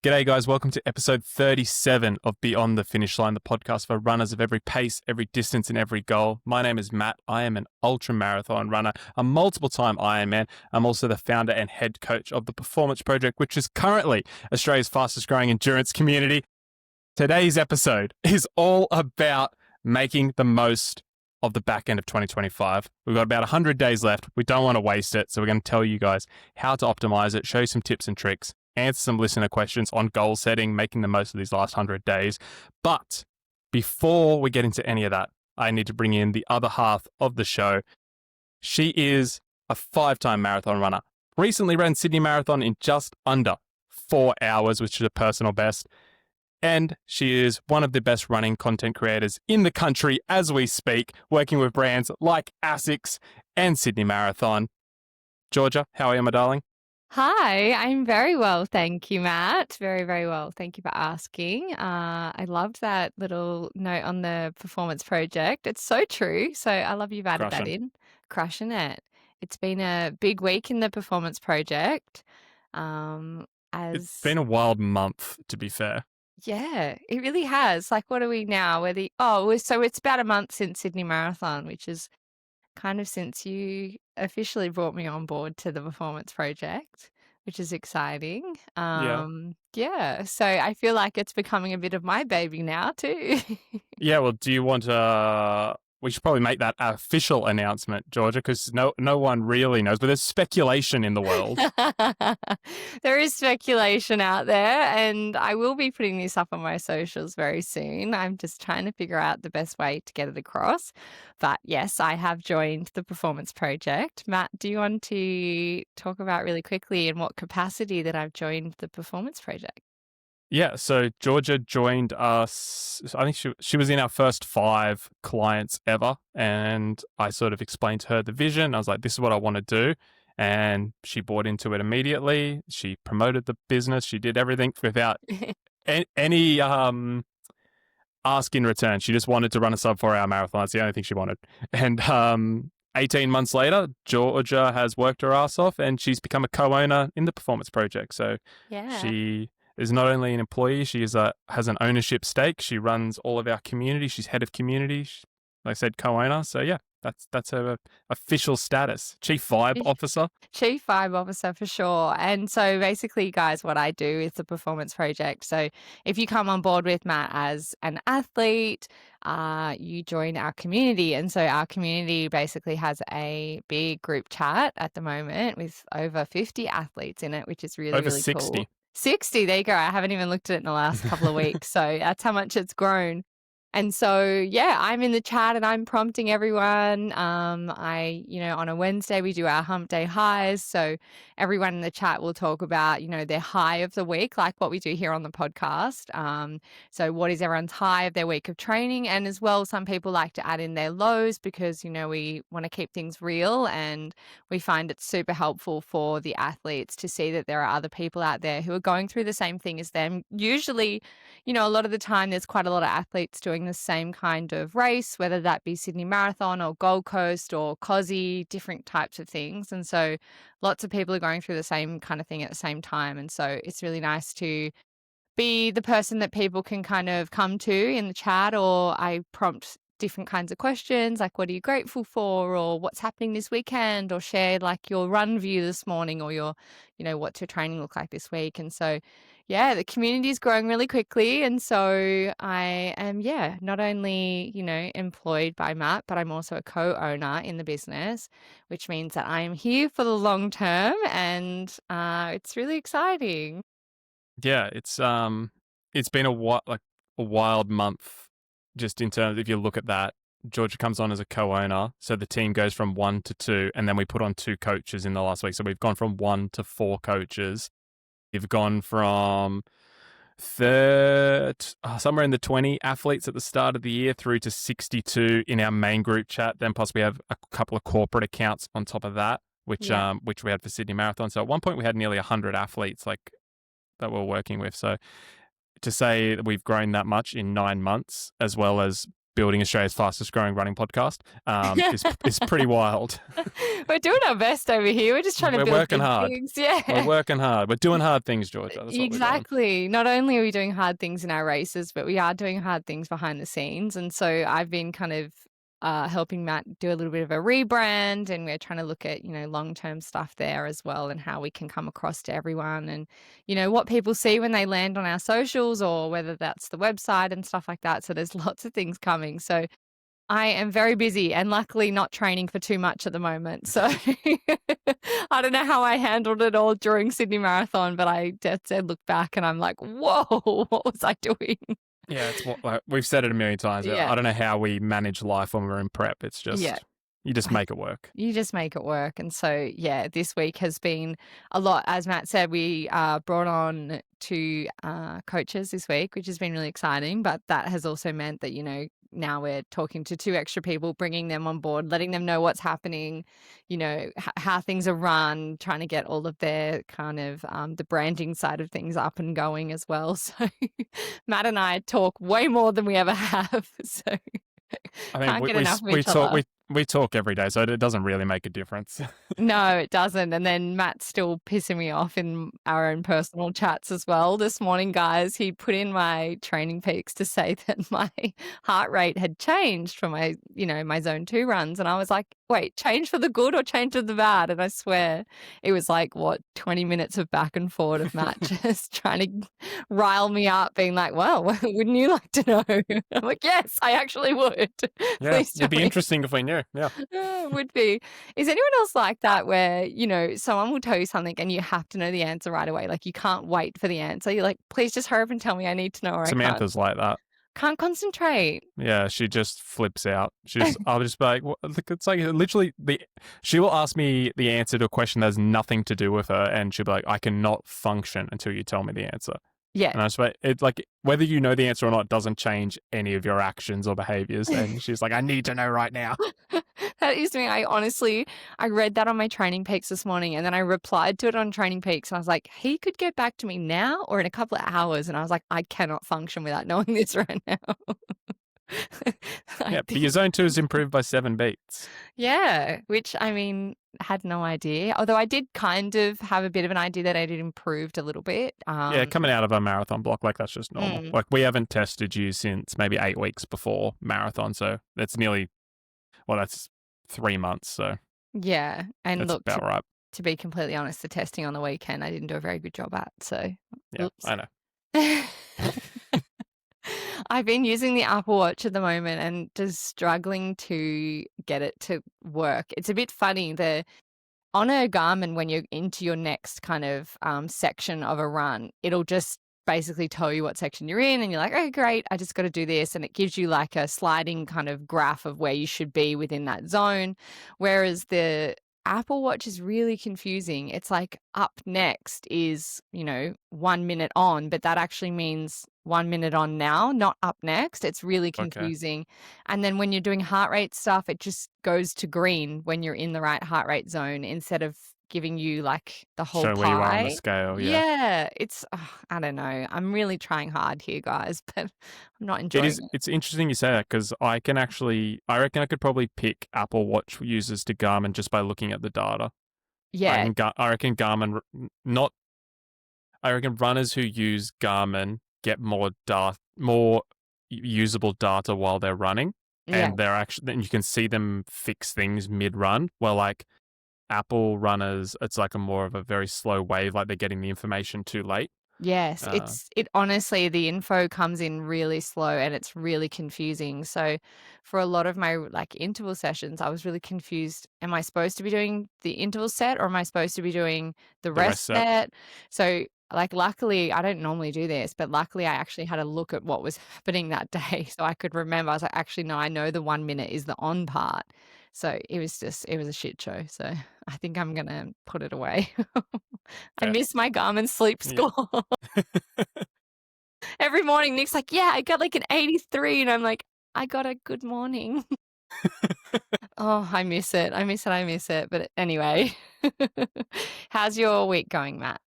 G'day, guys. Welcome to episode 37 of Beyond the Finish Line, the podcast for runners of every pace, every distance, and every goal. My name is Matt. I am an ultra marathon runner, a multiple-time Ironman. I'm also the founder and head coach of the Performance Project, which is currently Australia's fastest-growing endurance community. Today's episode is all about making the most of the back end of 2025. We've got about 100 days left. We don't want to waste it, so we're going to tell you guys how to optimize it, show you some tips and tricks, answer some listener questions on goal setting, making the most of these last 100 days. But before we get into any of that, I need to bring in the other half of the show. She is a 5-time marathon runner. Recently ran Sydney Marathon in just under 4 hours, which is a personal best. And she is one of the best running content creators in the country as we speak, working with brands like ASICS and Sydney Marathon. Georgia, how are you, my darling? Hi, I'm very well, thank you, Matt. Very, very well. Thank you for asking. I loved that little note on the Performance Project. It's so true. So I love you've added that in. Crushing it. It's been a big week in the Performance Project. It's been a wild month, to be fair. Yeah, it really has. Like, what are we now? So it's about a month since Sydney Marathon, which is kind of since you officially brought me on board to the Performance Project, which is exciting. Yeah, so I feel like it's becoming a bit of my baby now too. Yeah, well, do you want to... We should probably make that official announcement, Georgia, because no one really knows, but there's speculation in the world. There is speculation out there, and I will be putting this up on my socials very soon. I'm just trying to figure out the best way to get it across. But yes, I have joined the Performance Project. Matt, do you want to talk about really quickly in what capacity that I've joined the Performance Project? Yeah, so Georgia joined us. I think she was in our first 5 clients ever, and I sort of explained to her the vision. I was like, this is what I want to do, and she bought into it immediately. She promoted the business. She did everything without any ask in return. She just wanted to run a sub 4-hour marathon. That's the only thing she wanted. And 18 months later, Georgia has worked her ass off, and she's become a co-owner in the Performance Project. So she is not only an employee, she has an ownership stake. She runs all of our community. She's head of community. Like I said, co-owner. So yeah, that's her official status. Chief Vibe Officer. Chief Vibe Officer for sure. And so basically, guys, what I do is the Performance Project. So if you come on board with Matt as an athlete, you join our community. And so our community basically has a big group chat at the moment with over 50 athletes in it, which is really, over really 60. Cool. 60, there you go. I haven't even looked at it in the last couple of weeks. So that's how much it's grown. And so, yeah, I'm in the chat and I'm prompting everyone. On a Wednesday, we do our hump day highs. So everyone in the chat will talk about, their high of the week, like what we do here on the podcast. So what is everyone's high of their week of training? And as well, some people like to add in their lows because, we want to keep things real, and we find it super helpful for the athletes to see that there are other people out there who are going through the same thing as them. Usually, a lot of the time there's quite a lot of athletes doing the same kind of race, whether that be Sydney Marathon or Gold Coast or COSI, different types of things. And so lots of people are going through the same kind of thing at the same time. And so it's really nice to be the person that people can kind of come to in the chat, or I prompt different kinds of questions like, what are you grateful for, or what's happening this weekend, or share like your run view this morning, or your, what's your training look like this week. And so, yeah, the community is growing really quickly. And so I am, not only, employed by Matt, but I'm also a co-owner in the business, which means that I am here for the long term, and it's really exciting. Yeah, it's been a wild month. Just in terms, if you look at that, Georgia comes on as a co-owner, so the team goes from 1 to 2, and then we put on 2 coaches in the last week. So we've gone from 1 to 4 coaches. We've gone from somewhere in the 20 athletes at the start of the year through to 62 in our main group chat. Then plus we have a couple of corporate accounts on top of that, which we had for Sydney Marathon. So at one point we had nearly 100 athletes that we're working with. So to say that we've grown that much in 9 months, as well as building Australia's fastest growing running podcast is pretty wild. We're doing our best over here. We're just trying to We're build working big hard. things. Yeah. We're working hard. We're doing hard things, Georgia. That's what we're doing. Exactly. Not only are we doing hard things in our races, but we are doing hard things behind the scenes. And so I've been kind of helping Matt do a little bit of a rebrand, and we're trying to look at, long-term stuff there as well, and how we can come across to everyone, and, what people see when they land on our socials, or whether that's the website and stuff like that. So there's lots of things coming. So I am very busy, and luckily not training for too much at the moment. So I don't know how I handled it all during Sydney Marathon, but I just look back and I'm like, whoa, what was I doing? Yeah, it's what we've said it a million times. Yeah. I don't know how we manage life when we're in prep. It's just you just make it work. You just make it work. And so, yeah, this week has been a lot. As Matt said, we brought on 2 coaches this week, which has been really exciting. But that has also meant that, now we're talking to 2 extra people, bringing them on board, letting them know what's happening, how things are run, trying to get all of their kind of the branding side of things up and going as well. So Matt and I talk way more than we ever have. So I mean, we talk every day, so it doesn't really make a difference. No, it doesn't. And then Matt's still pissing me off in our own personal chats as well. This morning, guys, he put in my training peaks to say that my heart rate had changed for my, my zone 2 runs. And I was like, wait, change for the good or change for the bad? And I swear it was like, 20 minutes of back and forth of Matt just trying to rile me up, being like, well, wouldn't you like to know? I'm like, yes, I actually would. Yeah, Please it'd be tell me. interesting if we knew. Yeah. It would be. Is anyone else like that where, someone will tell you something and you have to know the answer right away? Like you can't wait for the answer. You're like, please just hurry up and tell me, I need to know. Or Samantha's like that. Can't concentrate. Yeah, she just flips out. I'll just be like, it's like literally she will ask me the answer to a question that has nothing to do with her, and she'll be like, I cannot function until you tell me the answer. Yeah. And I was like, it's like whether you know the answer or not doesn't change any of your actions or behaviors. And she's like, I need to know right now. That is me. I read that on my Training Peaks this morning, and then I replied to it on Training Peaks, and I was like, he could get back to me now or in a couple of hours. And I was like, I cannot function without knowing this right now. Yeah, but your zone 2 is improved by 7 beats. Yeah, which I mean, had no idea. Although I did kind of have a bit of an idea that it had improved a little bit. Yeah, coming out of a marathon block, like that's just normal. Like we haven't tested you since maybe 8 weeks before marathon, so that's that's 3 months. So yeah, and that's look, about right. To be completely honest, the testing on the weekend I didn't do a very good job at. So yeah, oops. I know. I've been using the Apple Watch at the moment and just struggling to get it to work. It's a bit funny. On a Garmin, when you're into your next kind of section of a run, it'll just basically tell you what section you're in, and you're like, oh, great, I just got to do this. And it gives you like a sliding kind of graph of where you should be within that zone. Whereas the Apple Watch is really confusing. It's like up next is, 1 minute on, but that actually means 1 minute on now, not up next. It's really confusing. Okay. And then when you're doing heart rate stuff, it just goes to green when you're in the right heart rate zone instead of giving you like the whole show pie. Where you are on the scale. Yeah, it's I don't know. I'm really trying hard here, guys, but I'm not enjoying it. It's interesting you say that, because I reckon I could probably pick Apple Watch users to Garmin just by looking at the data. Yeah, I reckon Garmin I reckon runners who use Garmin get more usable data while they're running, and then you can see them fix things mid-run. Well, like Apple runners, it's like a more of a very slow wave, like they're getting the information too late. Yes, it honestly, the info comes in really slow and it's really confusing. So for a lot of my like interval sessions, I was really confused. Am I supposed to be doing the interval set, or am I supposed to be doing the rest set? So like, luckily, I don't normally do this, but luckily I actually had a look at what was happening that day so I could remember. I was like, actually, no, I know the 1 minute is the on part. So it was a shit show. So I think I'm going to put it away. I miss my Garmin sleep score. Yeah. Every morning, Nick's like, yeah, I got like an 83. And I'm like, I got a good morning. Oh, I miss it. I miss it. But anyway, how's your week going, Matt?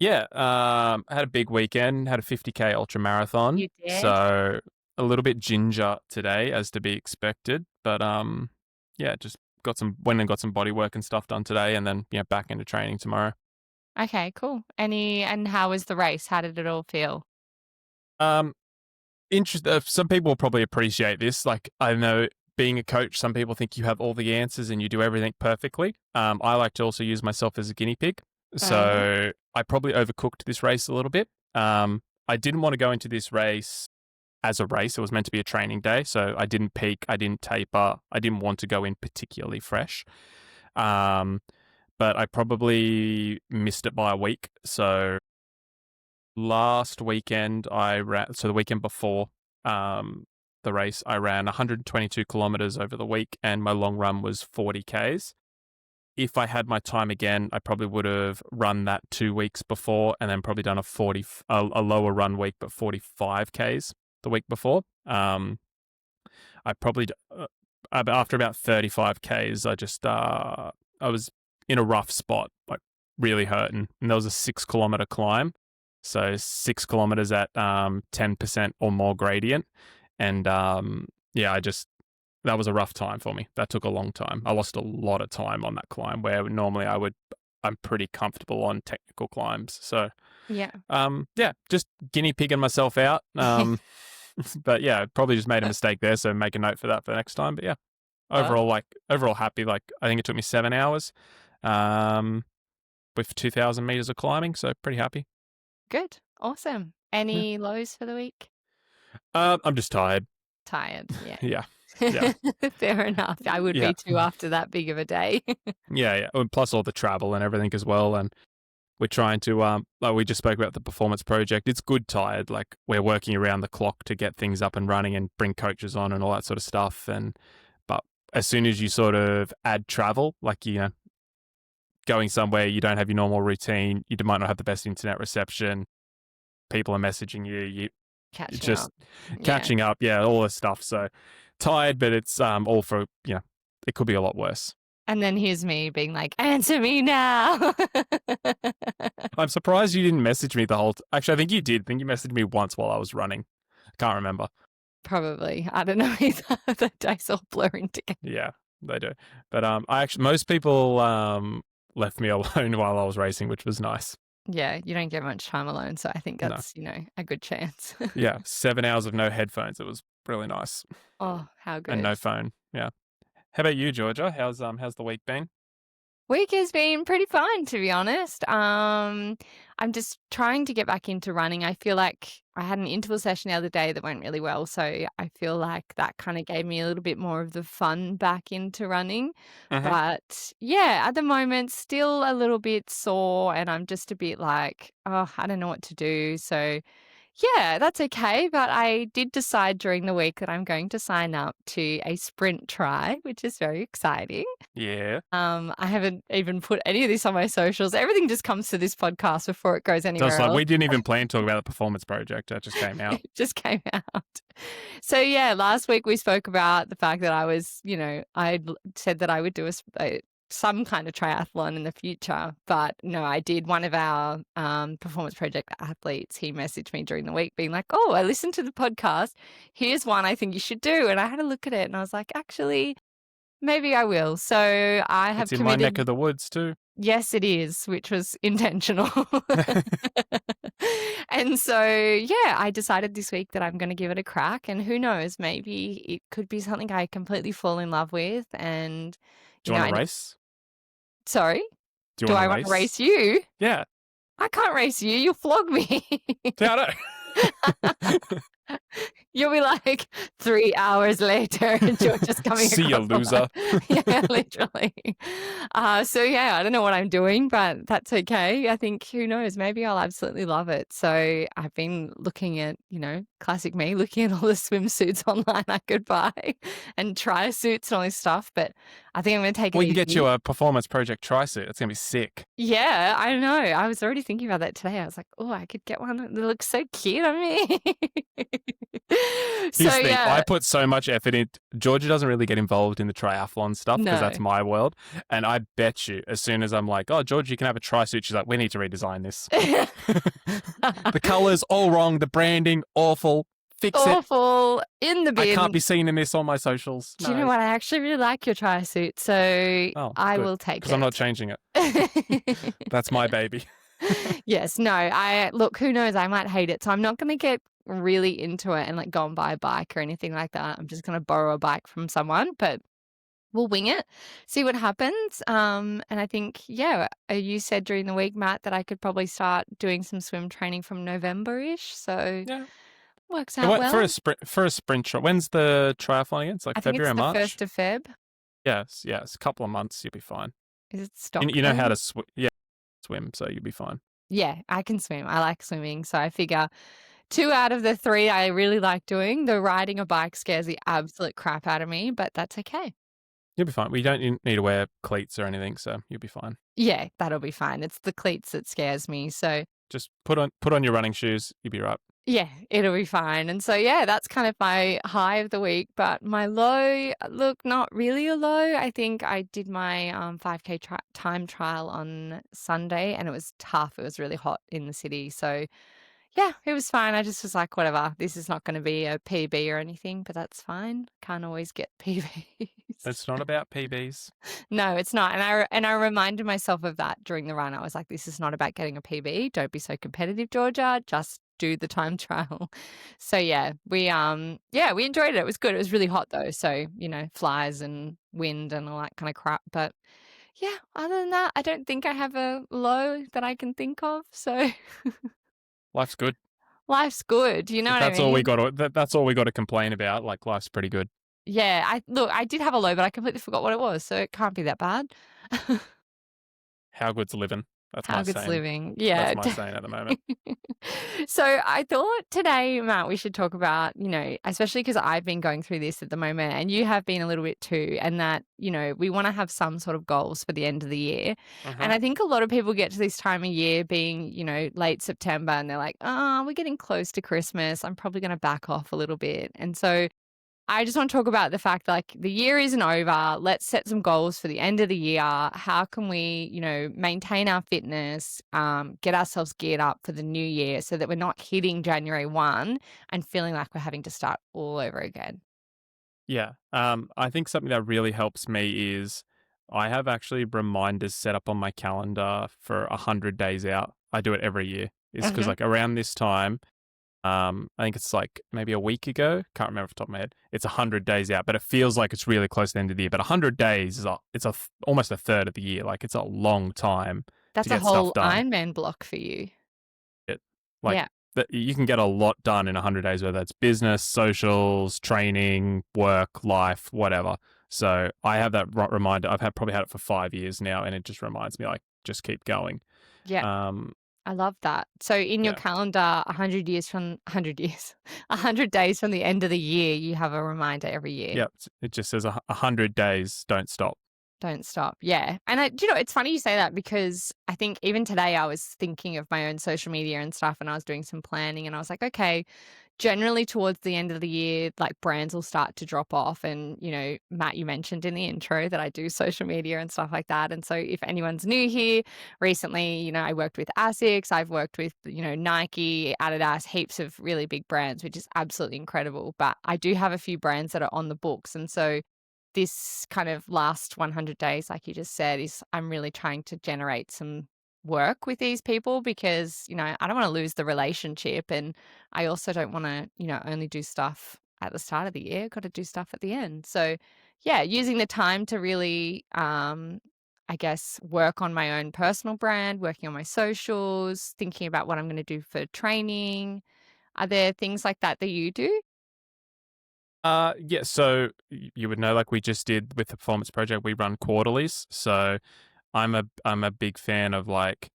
Yeah, I had a big weekend, had a 50K ultra marathon. You did? So a little bit ginger today, as to be expected. But yeah, just went and got some body work and stuff done today, and then back into training tomorrow. Okay, cool. And how was the race? How did it all feel? Um, some people will probably appreciate this. Like, I know, being a coach, some people think you have all the answers and you do everything perfectly. I like to also use myself as a guinea pig. Okay. So I probably overcooked this race a little bit. I didn't want to go into this race as a race. It was meant to be a training day. So I didn't peak. I didn't taper. I didn't want to go in particularly fresh. But I probably missed it by a week. So last weekend the weekend before the race, I ran 122 kilometers over the week, and my long run was 40 Ks. If I had my time again, I probably would have run that 2 weeks before, and then probably done a lower run week, but 45 Ks the week before. I probably, after about 35 Ks, I was in a rough spot, like really hurting. And there was a 6-kilometer climb. So 6 kilometers at 10% or more gradient. And that was a rough time for me. That took a long time. I lost a lot of time on that climb, where normally I'm pretty comfortable on technical climbs. So Yeah. Just guinea pigging myself out. But yeah, probably just made a mistake there. So make a note for that for the next time. But yeah, overall happy. Like, I think it took me 7 hours with 2,000 meters of climbing. So pretty happy. Good. Awesome. Any lows for the week? I'm just tired. Tired. Yeah. Yeah. Yeah. Fair enough. I would be too after that big of a day. Yeah. And plus all the travel and everything as well. And we're trying to, like we just spoke about the performance project. It's good tired. Like, we're working around the clock to get things up and running and bring coaches on and all that sort of stuff. But as soon as you sort of add travel, like, going somewhere, you don't have your normal routine, you might not have the best internet reception, people are messaging you, catching up, all this stuff. So tired, but it's all for, it could be a lot worse. And then here's me being like, answer me now. I'm surprised you didn't message me the whole actually, I think you did. I think you messaged me once while I was running. I can't remember. Probably. I don't know either. The days all blurring together. Yeah, they do. But most people left me alone while I was racing, which was nice. Yeah, you don't get much time alone, so I think that's, a good chance. Yeah, 7 hours of no headphones. It was really nice. Oh, how good. And no phone. Yeah. How about you, Georgia? How's the week been? Week has been pretty fun, to be honest. I'm just trying to get back into running. I feel like I had an interval session the other day that went really well, so I feel like that kind of gave me a little bit more of the fun back into running. Mm-hmm. But yeah, at the moment, still a little bit sore, and I'm just a bit like, oh, I don't know what to do. So yeah, that's okay. But I did decide during the week that I'm going to sign up to a sprint try, which is very exciting. Yeah. I haven't even put any of this on my socials. Everything just comes to this podcast before it goes anywhere else. We didn't even plan to talk about the performance project. That just came out. It just came out. So yeah, last week we spoke about the fact that I was, I said that I would do some kind of triathlon in the future. But no, I did. One of our performance project athletes, he messaged me during the week being like, oh, I listened to the podcast. Here's one I think you should do. And I had a look at it and I was like, actually, maybe I will. So I have committed. It's in my neck of the woods too. Yes, it is, which was intentional. And so, yeah, I decided this week that I'm going to give it a crack. And who knows, maybe it could be something I completely fall in love with. And do you want to race? Sorry? Do I want to race you? Yeah. I can't race you. You'll flog me. I know. You'll be like 3 hours later and you're just coming See you, loser. Yeah, literally. So yeah, I don't know what I'm doing, but that's okay. I think, who knows, maybe I'll absolutely love it. So I've been looking at, classic me, looking at all the swimsuits online I could buy and try suits and all this stuff. But I think I'm going to take it easy. We can get you a performance project tri-suit. It's going to be sick. Yeah, I know. I was already thinking about that today. I was like, oh, I could get one that looks so cute on me. Here's the thing. I put so much effort in. Georgia doesn't really get involved in the triathlon stuff because that's my world. And I bet you, as soon as I'm like, oh, Georgia, you can have a tri-suit, she's like, we need to redesign this. The colors all wrong. The branding awful. Fix it. Awful. In the I can't bin. be seen in this on my socials. Do you know No. what? I actually really like your tri suit, so Oh, I good. will take Because I'm not changing it. That's my baby. Yes, no, I look, who knows? I might hate it. So I'm not going to get really into it and like go and buy a bike or anything like that. I'm just going to borrow a bike from someone, but we'll wing it, see what happens. And I think, yeah, you said during the week, Matt, that I could probably start doing some swim training from November-ish. So Yeah. works out well. For a sprint shot. When's the triathlon again? It's like I think February it's or the March? 1st of Feb. Yes. A couple of months, you'll be fine. Is it You know how Stockholm? to swim, so you'll be fine. Yeah, I can swim. I like swimming. So I figure 2 out of the 3 I really like doing. The riding a bike scares the absolute crap out of me, but that's okay. You'll be fine. We don't need to wear cleats or anything, so you'll be fine. Yeah, that'll be fine. It's the cleats that scares me. So Just put on your running shoes. You'll be right. yeah, it'll be fine. And so, yeah, that's kind of my high of the week. But my low, look, not really a low. I think I did my 5K time trial on Sunday and it was tough. It was really hot in the city. So, yeah, it was fine. I just was like, whatever, this is not going to be a PB or anything, but that's fine. Can't always get PBs. It's not about PBs. No, it's not. And I reminded myself of that during the run. I was like, this is not about getting a PB. Don't be so competitive, Georgia. Just do the time trial. So yeah, we enjoyed it. It was good. It was really hot though. So, flies and wind and all that kind of crap. But yeah, other than that, I don't think I have a low that I can think of. So Life's good. life's good. You know what I mean? That's all we got to complain about. Like life's pretty good. Yeah, I did have a low, but I completely forgot what it was, so it can't be that bad. How good's living? That's How my good's saying. living. Yeah. That's my saying at the moment. So I thought today, Matt, we should talk about, especially because I've been going through this at the moment and you have been a little bit too, and that, we want to have some sort of goals for the end of the year. And I think a lot of people get to this time of year being, late September and they're like, oh, we're getting close to Christmas. I'm probably going to back off a little bit. And so I just want to talk about the fact that, like, the year isn't over. Let's set some goals for the end of the year. How can we, maintain our fitness, get ourselves geared up for the new year so that we're not hitting January 1 and feeling like we're having to start all over again? Yeah. I think something that really helps me is I have actually reminders set up on my calendar for 100 days out. I do it every year. It's because like around this time, I think it's like maybe a week ago. Can't remember off the top of my head. It's 100 days out, but it feels like it's really close to the end of the year. But 100 days is almost a third of the year. Like it's a long time That's to a get stuff whole done. Ironman block for you. Like Yeah. you can get a lot done in 100 days, whether that's business, socials, training, work, life, whatever. So I have that reminder. I've probably had it for 5 years now, and it just reminds me, like, just keep going. Yeah. I love that. So in your Yeah. calendar, 100 days from the end of the year, you have a reminder every year. Yep. It just says 100 days, don't stop. Don't stop. Yeah. And it's funny you say that because I think even today I was thinking of my own social media and stuff and I was doing some planning and I was like, okay, generally towards the end of the year, like brands will start to drop off. And, Matt, you mentioned in the intro that I do social media and stuff like that. And so if anyone's new here, recently, I worked with ASICS, I've worked with, Nike, Adidas, heaps of really big brands, which is absolutely incredible. But I do have a few brands that are on the books. And so this kind of last 100 days, like you just said, is I'm really trying to generate some work with these people because, I don't want to lose the relationship. And I also don't want to, only do stuff at the start of the year. Got to do stuff at the end. So yeah, using the time to really, I guess, work on my own personal brand, working on my socials, thinking about what I'm going to do for training. Are there things like that you do? Yeah. So you would know, like we just did with the Performance Project, we run quarterlies. So I'm a big fan of like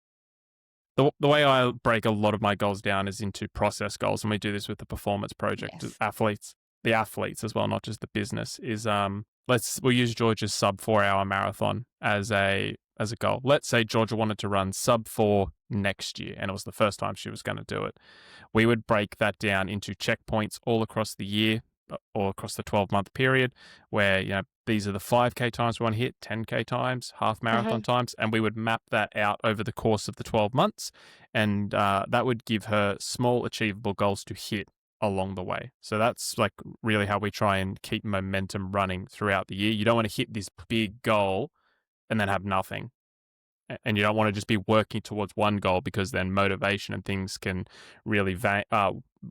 the way I break a lot of my goals down is into process goals, and we do this with the Performance Project. Yes. The athletes as well, not just the business. Is we'll use Georgia's sub 4 hour marathon as a goal. Let's say Georgia wanted to run sub 4 next year, and it was the first time she was going to do it. We would break that down into checkpoints all across the year or across the 12-month period where, these are the 5K times we want to hit, 10K times, half marathon times, and we would map that out over the course of the 12 months. And that would give her small achievable goals to hit along the way. So that's like really how we try and keep momentum running throughout the year. You don't want to hit this big goal and then have nothing. And you don't want to just be working towards one goal, because then motivation and things can really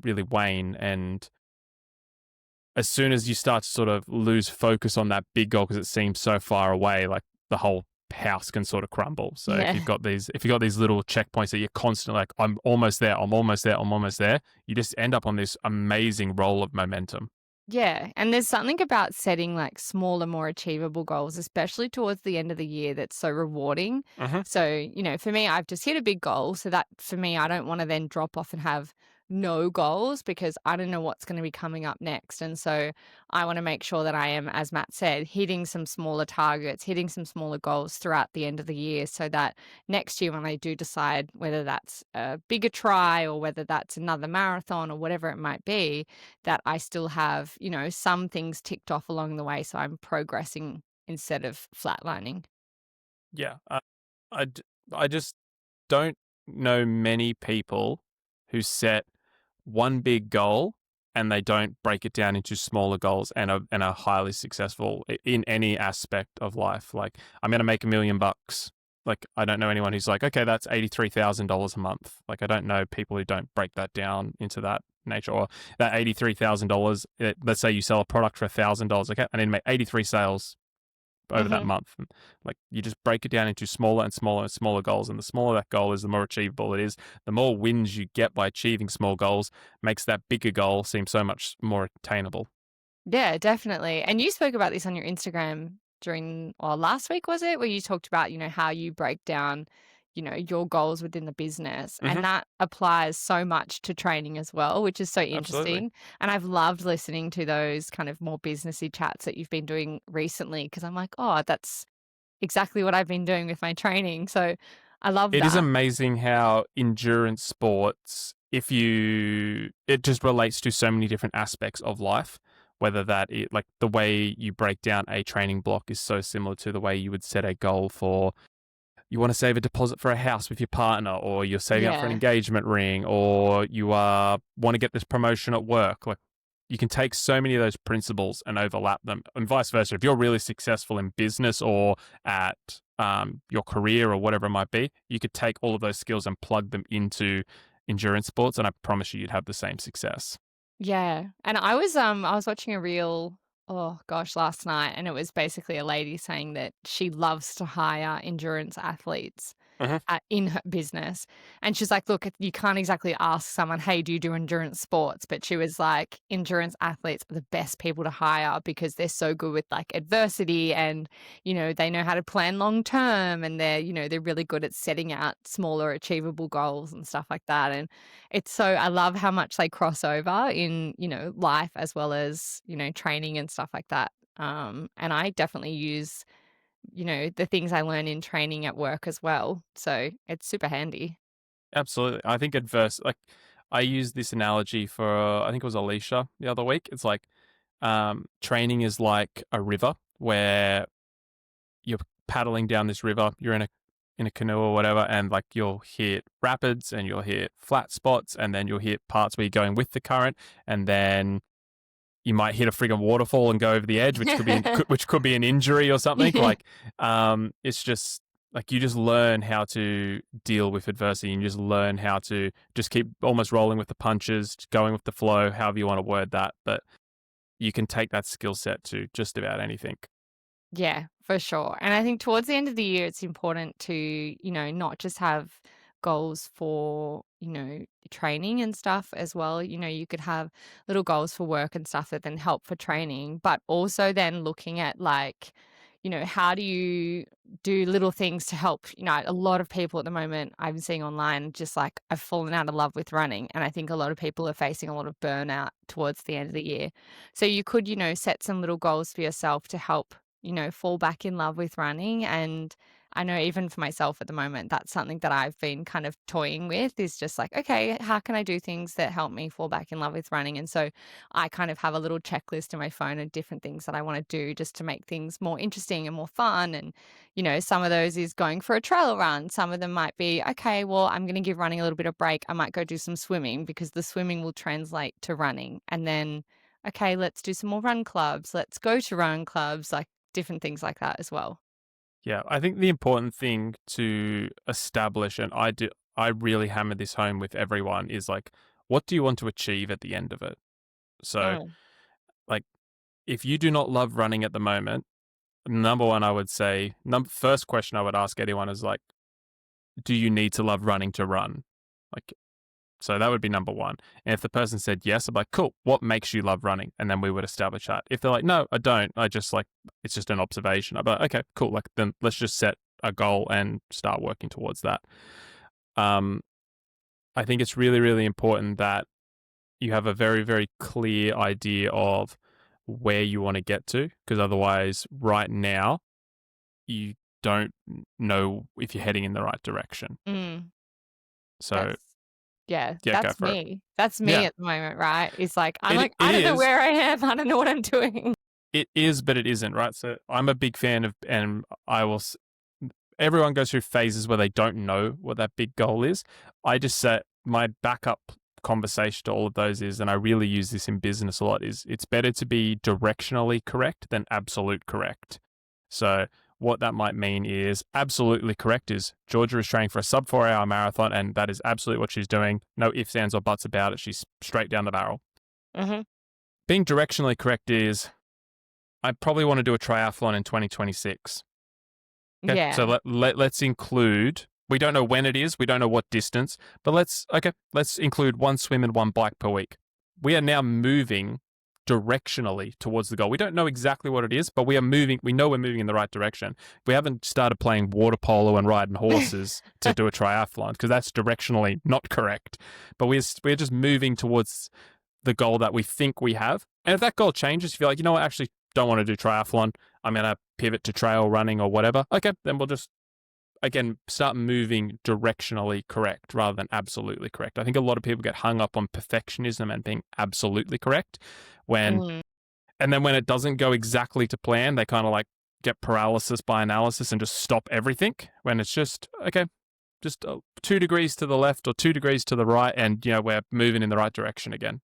really wane. And as soon as you start to sort of lose focus on that big goal because it seems so far away, like the whole house can sort of crumble. So Yeah. if you've got these little checkpoints that you're constantly like, I'm almost there, I'm almost there, I'm almost there, you just end up on this amazing roll of momentum. Yeah, and there's something about setting like smaller, more achievable goals, especially towards the end of the year, that's so rewarding. Hmm. So, for me, I've just hit a big goal. So that for me, I don't want to then drop off and have no goals because I don't know what's going to be coming up next. And so I want to make sure that I am, as Matt said, hitting some smaller targets, hitting some smaller goals throughout the end of the year so that next year when I do decide whether that's a bigger try or whether that's another marathon or whatever it might be, that I still have, some things ticked off along the way. So I'm progressing instead of flatlining. Yeah. I, d- I just don't know many people who set one big goal and they don't break it down into smaller goals and are highly successful in any aspect of life. Like, I'm going to make $1 million. Like, I don't know anyone who's like, okay, that's $83,000 a month. Like, I don't know people who don't break that down into that nature. Or that $83,000, let's say you sell a product for $1,000. Okay, I need to make 83 sales over that Hmm. month. And like, you just break it down into smaller and smaller and smaller goals. And the smaller that goal is, the more achievable it is. The more wins you get by achieving small goals makes that bigger goal seem so much more attainable. Yeah, definitely. And you spoke about this on your Instagram during, or last week, was it? Where you talked about, how you break down, your goals within the business. And Hmm. that applies so much to training as well, which is so Absolutely. interesting. And I've loved listening to those kind of more businessy chats that you've been doing recently because I'm like, oh, that's exactly what I've been doing with my training. So I love It is that. amazing how endurance sports, it just relates to so many different aspects of life. Whether like the way you break down a training block is so similar to the way you would set a goal for, you want to save a deposit for a house with your partner, or you're saving up for an Yeah. engagement ring, or you want to get this promotion at work. Like, you can take so many of those principles and overlap them, and vice versa. If you're really successful in business or at your career or whatever it might be, you could take all of those skills and plug them into endurance sports, and I promise you'd have the same success. Yeah, and I was watching a reel, oh gosh, last night, and it was basically a lady saying that she loves to hire endurance athletes Hmm. in her business. And she's like, look, you can't exactly ask someone, hey, do you do endurance sports? But she was like, endurance athletes are the best people to hire because they're so good with like adversity and, they know how to plan long term and they're really good at setting out smaller achievable goals and stuff like that. And it's so, I love how much they cross over in, life as well as, training and stuff like that. And I definitely use the things I learn in training at work as well. So it's super handy. Absolutely. I think like, I used this analogy for, I think it was Alicia the other week. It's like, training is like a river where you're paddling down this river. You're in a canoe or whatever, and like, you'll hit rapids and you'll hit flat spots, and then you'll hit parts where you're going with the current, and then you might hit a friggin' waterfall and go over the edge, which could be an injury or something. Yeah. Like, it's just like, you just learn how to deal with adversity, and you just learn how to just keep almost rolling with the punches, going with the flow, however you want to word that. But you can take that skill set to just about anything. Yeah, for sure. And I think towards the end of the year, it's important to, not just have goals for, training and stuff as well. You could have little goals for work and stuff that then help for training, but also then looking at like, how do you do little things to help? A lot of people at the moment I'm seeing online just like I've fallen out of love with running. And I think a lot of people are facing a lot of burnout towards the end of the year. So you could, set some little goals for yourself to help fall back in love with running and I know even for myself at the moment, that's something that I've been kind of toying with is just like, okay, how can I do things that help me fall back in love with running? And so I kind of have a little checklist in my phone of different things that I want to do just to make things more interesting and more fun. And, some of those is going for a trail run. Some of them might be, okay, well, I'm going to give running a little bit of break. I might go do some swimming because the swimming will translate to running. And then, okay, let's do some more run clubs. Let's go to run clubs, like different things like that as well. Yeah, I think the important thing to establish, and I really hammer this home with everyone, is like, what do you want to achieve at the end of it? So, Mm, like, if you do not love running at the moment, number one, I would say, first question I would ask anyone is like, do you need to love running to run? Like, so that would be number one. And if the person said yes, I'm like, cool, what makes you love running? And then we would establish that. If they're like, no, I don't, I just like, it's just an observation. I'd be like, okay, cool. Like, then let's just set a goal and start working towards that. Um, I think it's really, really important that you have a very, very clear idea of where you want to get to, because otherwise, right now, you don't know if you're heading in the right direction. mm, So, that's yeah, yeah, go that's for it. me. That's me Yeah, at the moment, right? It's like, I'm it like, it I don't know is. where I am. I don't know what I'm doing. It is, but it isn't, right? So I'm a big fan of, and I will. Everyone goes through phases where they don't know what that big goal is. I just set my backup conversation to all of those is, and I really use this in business a lot, is it's better to be directionally correct than absolute correct. So what that might mean is absolutely correct is Georgia is training for a sub 4 hour marathon, and that is absolutely what she's doing. No ifs, ands, or buts about it. She's straight down the barrel. Hmm. Being directionally correct is I probably want to do a triathlon in 2026. Okay, so Yeah. let's include. We don't know when it is. We don't know what distance, but let's include one swim and one bike per week. We are now moving directionally towards the goal. We don't know exactly what it is, but we are moving. We know we're moving in the right direction. We haven't started playing water polo and riding horses to do a triathlon because that's directionally not correct. But we're just moving towards the goal that we think we have. And if that goal changes, if you're like, you know what, I actually don't want to do triathlon, I'm going to pivot to trail running or whatever. Okay, then we'll just, again, start moving directionally correct rather than absolutely correct. I think a lot of people get hung up on perfectionism and being absolutely correct Mm, and then when it doesn't go exactly to plan, they kind of like get paralysis by analysis and just stop everything when it's just, okay, just 2 degrees to the left or 2 degrees to the right. And, we're moving in the right direction again.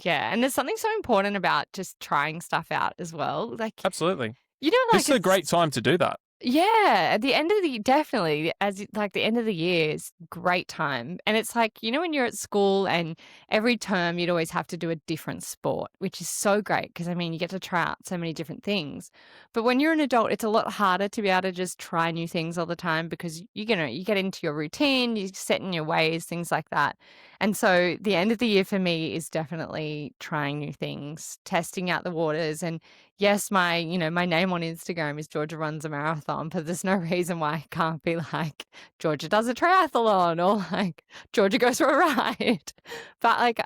yeah. And there's something so important about just trying stuff out as well. Like, Absolutely. like This is a it's great time to do that. yeah, at the end of the definitely, like, the end of the year is great time, and it's like, when you're at school and every term you'd always have to do a different sport, which is so great because, I mean, you get to try out so many different things, but when you're an adult, it's a lot harder to be able to just try new things all the time because, you get into your routine, you set in your ways, things like that, and so the end of the year for me is definitely trying new things, testing out the waters, and yes, my name on Instagram is Georgia Runs a Marathon, but there's no reason why I can't be like Georgia does a triathlon or like Georgia goes for a ride. But like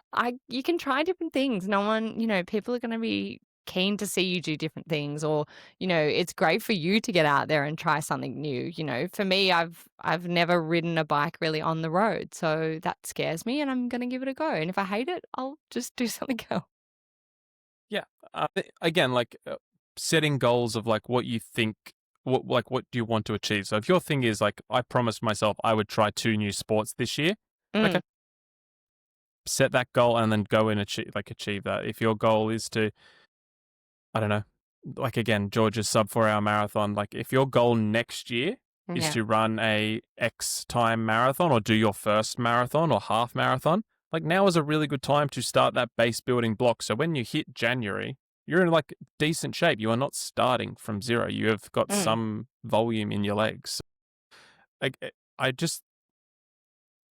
you can try different things. No one, people are going to be keen to see you do different things or, it's great for you to get out there and try something new. For me, I've never ridden a bike really on the road. So that scares me and I'm going to give it a go. And if I hate it, I'll just do something else. Yeah. Again, like setting goals of like what you think, what do you want to achieve? So if your thing is like, I promised myself I would try 2 new sports this year, Mm, okay, set that goal and then go and achieve that. If your goal is to, I don't know, like again, Georgia's sub 4 hour marathon, like if your goal next year is yeah. to run a X time marathon or do your first marathon or half marathon, like now is a really good time to start that base building block. So when you hit January, you're in like decent shape. You are not starting from zero. You have got Mm, some volume in your legs. Like I just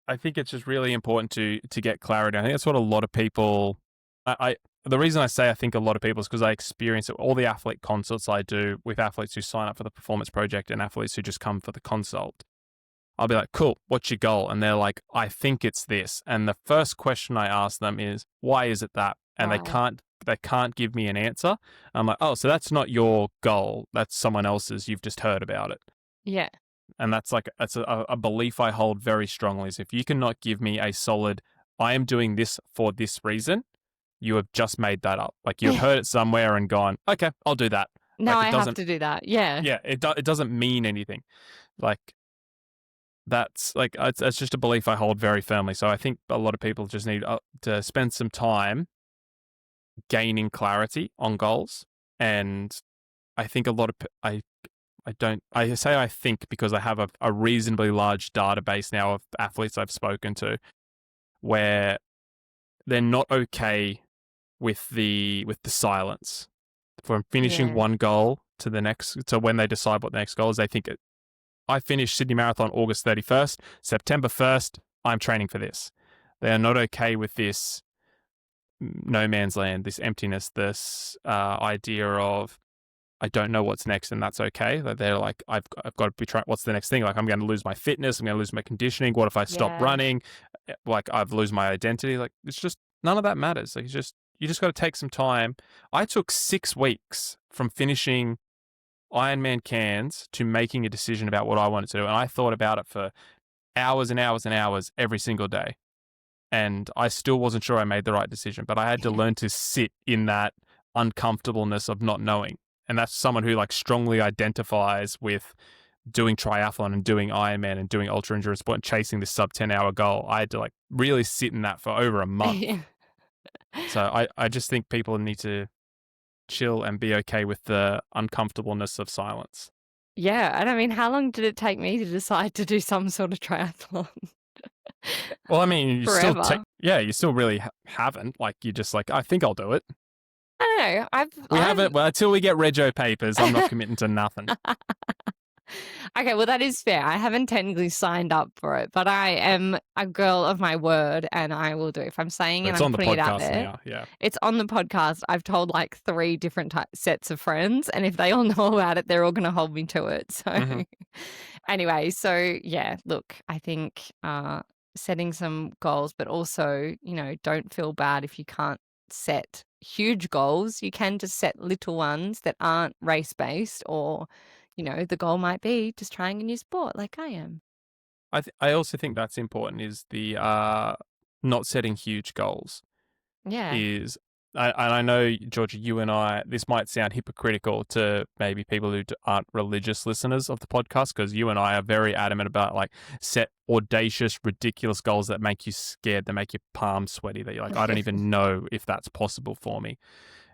I think it's just really important to get clarity. I think that's what a lot of people. I the reason I say I think a lot of people is because I experience it. All the athlete consults I do with athletes who sign up for the performance project and athletes who just come for the consult. I'll be like, "Cool, what's your goal?" And they're like, "I think it's this." And the first question I ask them is, "Why is it that?" And right. they can't give me an answer. I'm like, "Oh, so that's not your goal. That's someone else's. You've just heard about it." Yeah. And that's a belief I hold very strongly. Is if you cannot give me a solid, I am doing this for this reason, you have just made that up. Like you've heard it somewhere and gone, okay, I'll do that. Now Like I it have doesn't, to do that. Yeah. yeah, it doesn't mean anything. Like that's like it's just a belief I hold very firmly. So I think a lot of people just need to spend some time gaining clarity on goals. And I think a lot of I don't I say I think because I have a reasonably large database now of athletes I've spoken to where they're not okay with the silence from finishing Yeah. one goal to the next. So when they decide what the next goal is, they think I finished Sydney Marathon August 31st, September 1st, I'm training for this. They are not okay with this no man's land, this emptiness, this idea of I don't know what's next, and that's okay. That they're like, I've got to be trying. What's the next thing? Like, I'm going to lose my fitness. I'm going to lose my conditioning. What if I stop Yeah. running? Like, I've lose my identity. Like, it's just none of that matters. Like, you just got to take some time. I took 6 weeks from finishing Ironman Cairns to making a decision about what I wanted to do, and I thought about it for hours and hours and hours every single day, and I still wasn't sure I made the right decision. But I had to learn to sit in that uncomfortableness of not knowing. And that's someone who like strongly identifies with doing triathlon and doing Ironman and doing ultra endurance sport and chasing this sub 10-hour goal. I had to like really sit in that for over a month. So I just think people need to chill and be okay with the uncomfortableness of silence. Yeah. And I mean, how long did it take me to decide to do some sort of triathlon? Well, I mean, you still Forever. you still really haven't. Like, you just like, I think I'll do it. I don't know. We haven't, well, until we get rego papers, I'm not committing to nothing. Okay, well, that is fair. I haven't technically signed up for it, but I am a girl of my word and I will do it. If I'm saying it, It's I'm on the putting it out podcast there. now. Yeah. It's on the podcast. I've told like 3 different sets of friends, and if they all know about it, they're all going to hold me to it. So, anyway, so yeah, look, I think setting some goals, but also, don't feel bad if you can't set huge goals. You can just set little ones that aren't race based, or the goal might be just trying a new sport like I am. I also think that's important is the not setting huge goals Yeah. is and I know, Georgia, you and I, this might sound hypocritical to maybe people who aren't religious listeners of the podcast, because you and I are very adamant about like set audacious, ridiculous goals that make you scared, that make your palms sweaty, that you're like, I don't even know if that's possible for me.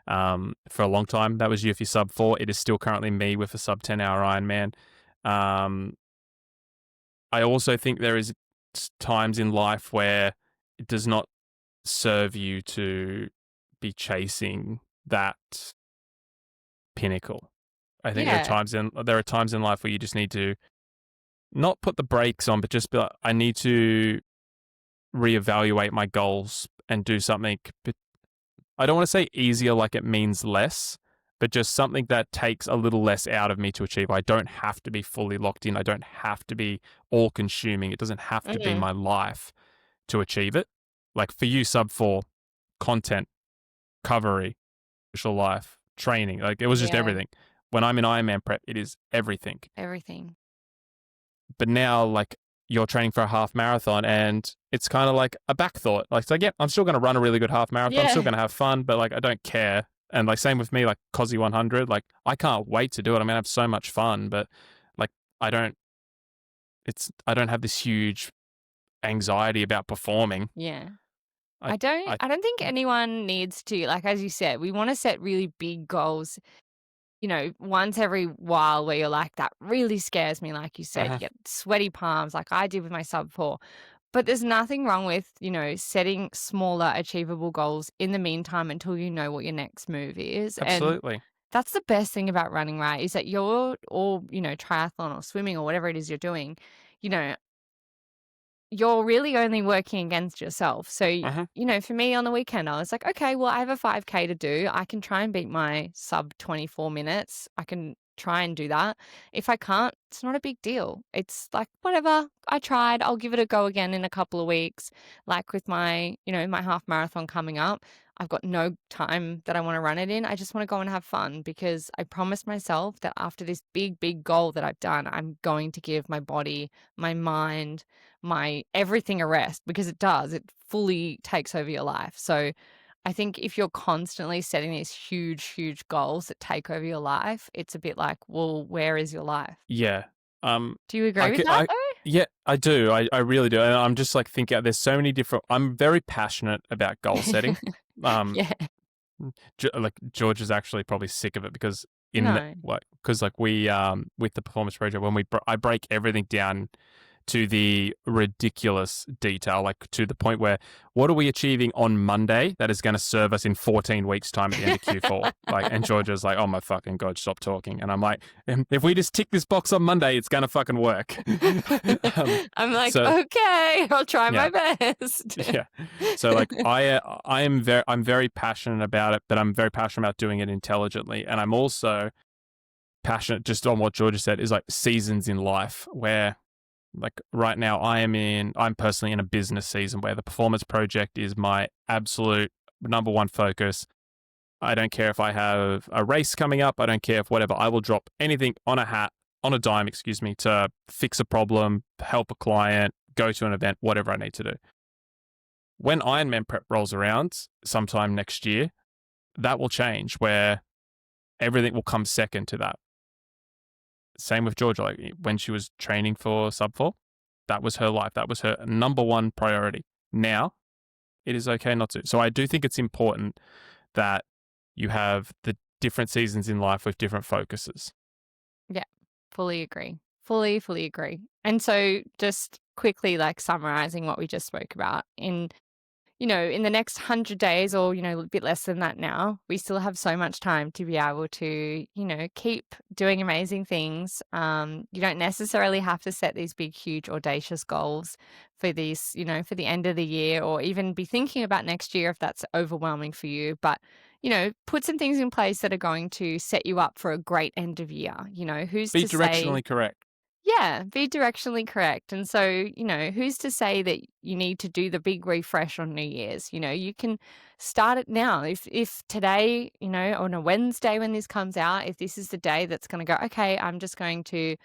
For a long time, that was you with your sub 4. It is still currently me with a sub 10-hour Ironman. I also think there is times in life where it does not serve you to be chasing that pinnacle. I think Yeah. there are times in life where you just need to not put the brakes on, but just be like, I need to reevaluate my goals and do something. I don't want to say easier like it means less, but just something that takes a little less out of me to achieve. I don't have to be fully locked in. I don't have to be all consuming. It doesn't have to be my life to achieve it. Like for you, sub 4, content, recovery, social life, training, like it was just Yeah. everything. When I'm in Ironman prep, it is everything. Everything. But now, like, you're training for a half marathon and it's kind of like a back thought. Like, it's like, yeah, I'm still going to run a really good half marathon. I'm still Yeah. going to have fun, but like, I don't care. And like, same with me, like COSI 100, like I can't wait to do it. I mean, I have so much fun, but like, I don't have this huge anxiety about performing. Yeah. I, I don't I, I don't think anyone needs to, like, as you said, we want to set really big goals, once every while, where you're like, that really scares me, like you said, you get sweaty palms like I did with my sub 4. But there's nothing wrong with, setting smaller achievable goals in the meantime until you know what your next move is. And absolutely. that's the best thing about running, right? Is that you're, or, triathlon or swimming or whatever it is you're doing, you know, you're really only working against yourself. So, for me on the weekend, I was like, okay, well, I have a 5K to do. I can try and beat my sub 24 minutes. I can try and do that. If I can't, it's not a big deal. It's like, whatever, I tried. I'll give it a go again in a couple of weeks. Like with my, my half marathon coming up, I've got no time that I want to run it in. I just want to go and have fun because I promised myself that after this big, big goal that I've done, I'm going to give my body, my mind, my everything a rest because it does. It fully takes over your life. So I think if you're constantly setting these huge, huge goals that take over your life, it's a bit like, well, where is your life? Yeah. Do you agree with that though? Yeah, I do. I really do. And I'm just like thinking, there's so many different, I'm very passionate about goal setting. Um, Yeah. like George is actually probably sick of it because No. like we, with the performance project, when I break everything down to the ridiculous detail, like to the point where what are we achieving on Monday that is going to serve us in 14 weeks time at the end of Q4? Like, and Georgia's like, oh my fucking God, stop talking. And I'm like, if we just tick this box on Monday, it's going to fucking work. I'm like, so okay, I'll try yeah, my best. yeah. So like I'm very passionate about it, but I'm very passionate about doing it intelligently. And I'm also passionate just on what Georgia said is like seasons in life where like right now I'm personally in a business season where the performance project is my absolute number one focus. I don't care if I have a race coming up. I don't care if whatever. I will drop anything on a dime, excuse me, to fix a problem, help a client, go to an event, whatever I need to do. When Ironman prep rolls around sometime next year, that will change where everything will come second to that. Same with Georgia. Like when she was training for Sub 4, that was her life. That was her number one priority. Now, it is okay not to. So I do think it's important that you have the different seasons in life with different focuses. Yeah, fully agree. Fully agree. And so just quickly like summarizing what we just spoke about in the next 100 days or, a bit less than that now, we still have so much time to be able to, keep doing amazing things. You don't necessarily have to set these big, huge, audacious goals for these, for the end of the year or even be thinking about next year if that's overwhelming for you. But, put some things in place that are going to set you up for a great end of year. Who's Be to say directionally correct. yeah, be directionally correct. And so, who's to say that you need to do the big refresh on New Year's? You can start it now. If today, on a Wednesday when this comes out, if this is the day that's going to go, okay, I'm just going to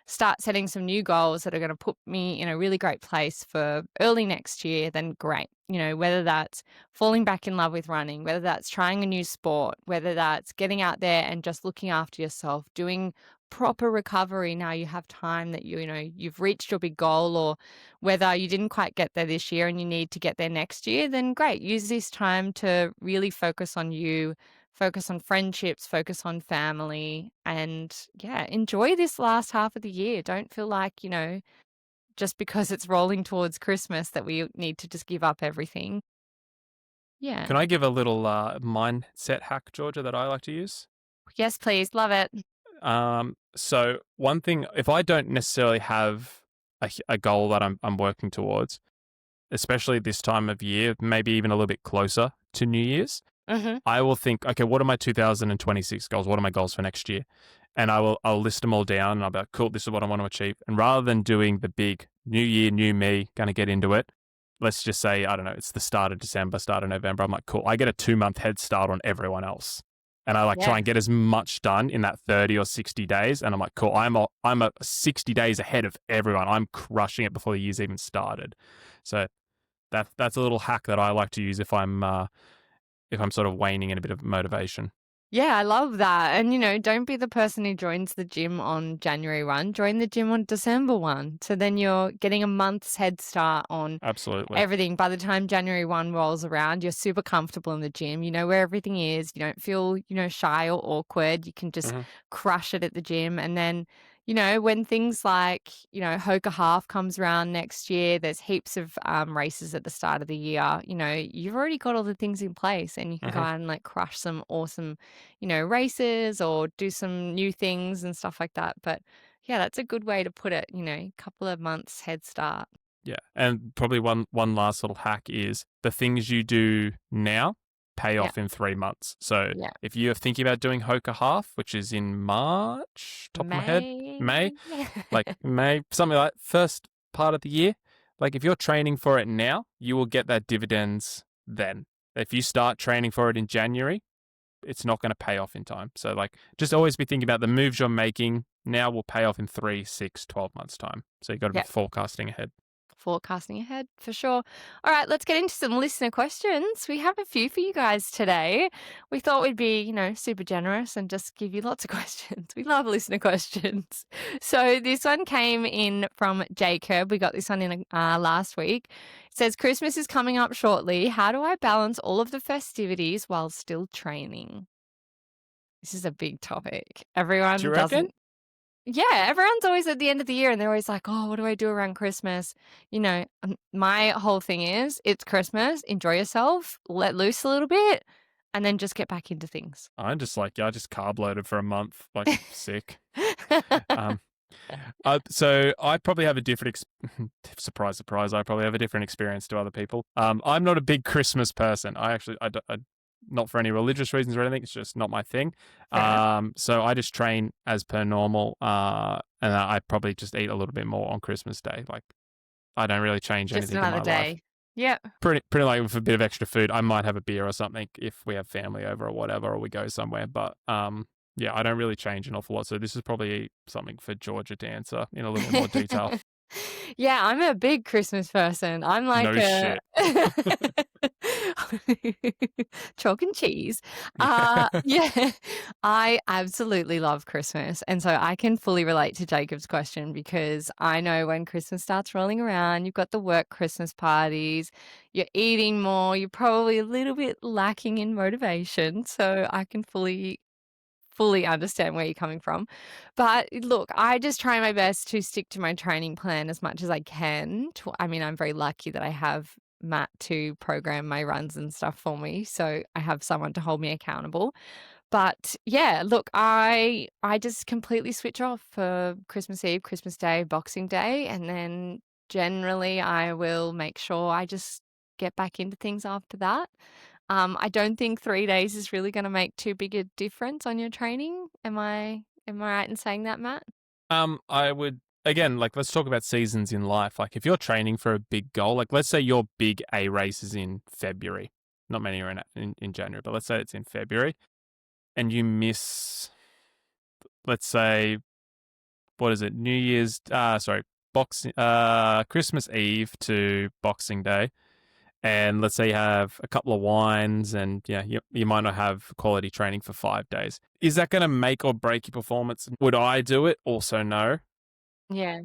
start setting some new goals that are going to put me in a really great place for early next year, then great. Whether that's falling back in love with running, whether that's trying a new sport, whether that's getting out there and just looking after yourself, doing proper recovery now you have time that you've reached your big goal, or whether you didn't quite get there this year and you need to get there next year, then great. Use this time to really focus on you, focus on friendships, focus on family, and yeah, enjoy this last half of the year. Don't feel like, just because it's rolling towards Christmas that we need to just give up everything. Yeah. Can I give a little mindset hack, Georgia, that I like to use? Yes, please. Love it. So one thing, if I don't necessarily have a goal that I'm working towards, especially this time of year, maybe even a little bit closer to New Year's, Mm-hmm. I will think, okay, what are my 2026 goals? What are my goals for next year? And I'll list them all down and I'll be like, cool, this is what I want to achieve. And rather than doing the big new year, new me, going to get into it, let's just say, I don't know, it's the start of December, start of November. I'm like, cool, I get a 2-month head start on everyone else. And I like Yeah. try and get as much done in that 30 or 60 days. And I'm like, cool, I'm a 60 days ahead of everyone. I'm crushing it before the year's even started. So that's a little hack that I like to use if I'm sort of waning in a bit of motivation. Yeah, I love that. And, don't be the person who joins the gym on January 1, join the gym on December 1. So then you're getting a month's head start on Absolutely. everything. By the time January 1 rolls around, you're super comfortable in the gym. You know where everything is. You don't feel, shy or awkward. You can just Mm-hmm. crush it at the gym. And then, when things like, Hoka Half comes around next year, there's heaps of races at the start of the year. You've already got all the things in place and you can go Mm-hmm. out and like crush some awesome, races or do some new things and stuff like that. But yeah, that's a good way to put it, a couple of months head start. Yeah. And probably one last little hack is the things you do now pay Yeah. off in 3 months. So Yeah. if you're thinking about doing Hoka Half, which is in March, top of my head, May, like May, something like that, first part of the year, like if you're training for it now, you will get that dividends then. If you start training for it in January, it's not going to pay off in time. So like, just always be thinking about the moves you're making now will pay off in 3, 6, 12 months time. So you got to be Yeah. forecasting ahead. Forecasting ahead for sure. All right, let's get into some listener questions. We have a few for you guys today. We thought we'd be, super generous and just give you lots of questions. We love listener questions. So this one came in from Jacob. We got this one in last week. It says, Christmas is coming up shortly. How do I balance all of the festivities while still training? This is a big topic. Do Everyone you reckon? doesn't. Yeah, everyone's always at the end of the year and they're always like, oh, what do I do around Christmas? My whole thing is it's Christmas, enjoy yourself, let loose a little bit, and then just get back into things. I'm just like, yeah, I just carb loaded for a month, like sick. So I probably have a different surprise, surprise. I probably have a different experience to other people. I'm not a big Christmas person. I not for any religious reasons or anything. It's just not my thing. So I just train as per normal. And I probably just eat a little bit more on Christmas Day. Like I don't really change Just anything in another my day. life. Yeah. Pretty like with a bit of extra food, I might have a beer or something if we have family over or whatever, or we go somewhere. But yeah, I don't really change an awful lot. So this is probably something for Georgia to answer in a little bit more detail. Yeah, I'm a big Christmas person. I'm like No shit. Chalk and cheese. Yeah. Yeah, I absolutely love Christmas. And so I can fully relate to Jacob's question because I know when Christmas starts rolling around, you've got the work Christmas parties, you're eating more, you're probably a little bit lacking in motivation. So I can fully understand where you're coming from. But look, I just try my best to stick to my training plan as much as I can. I'm very lucky that I have Matt to program my runs and stuff for me. So I have someone to hold me accountable. But yeah, look, I just completely switch off for Christmas Eve, Christmas Day, Boxing Day, and then generally I will make sure I just get back into things after that. I don't think 3 days is really going to make too big a difference on your training. Am I right in saying that, Matt? I would again like let's talk about seasons in life. Like if you're training for a big goal, like let's say your big A race is in February. Not many are in January, but let's say it's in February, and you miss, let's say, what is it? New Year's, Christmas Eve to Boxing Day. And let's say you have a couple of wines and you might not have quality training for 5 days. Is that going to make or break your performance? Would I do it? Also, no. Yeah.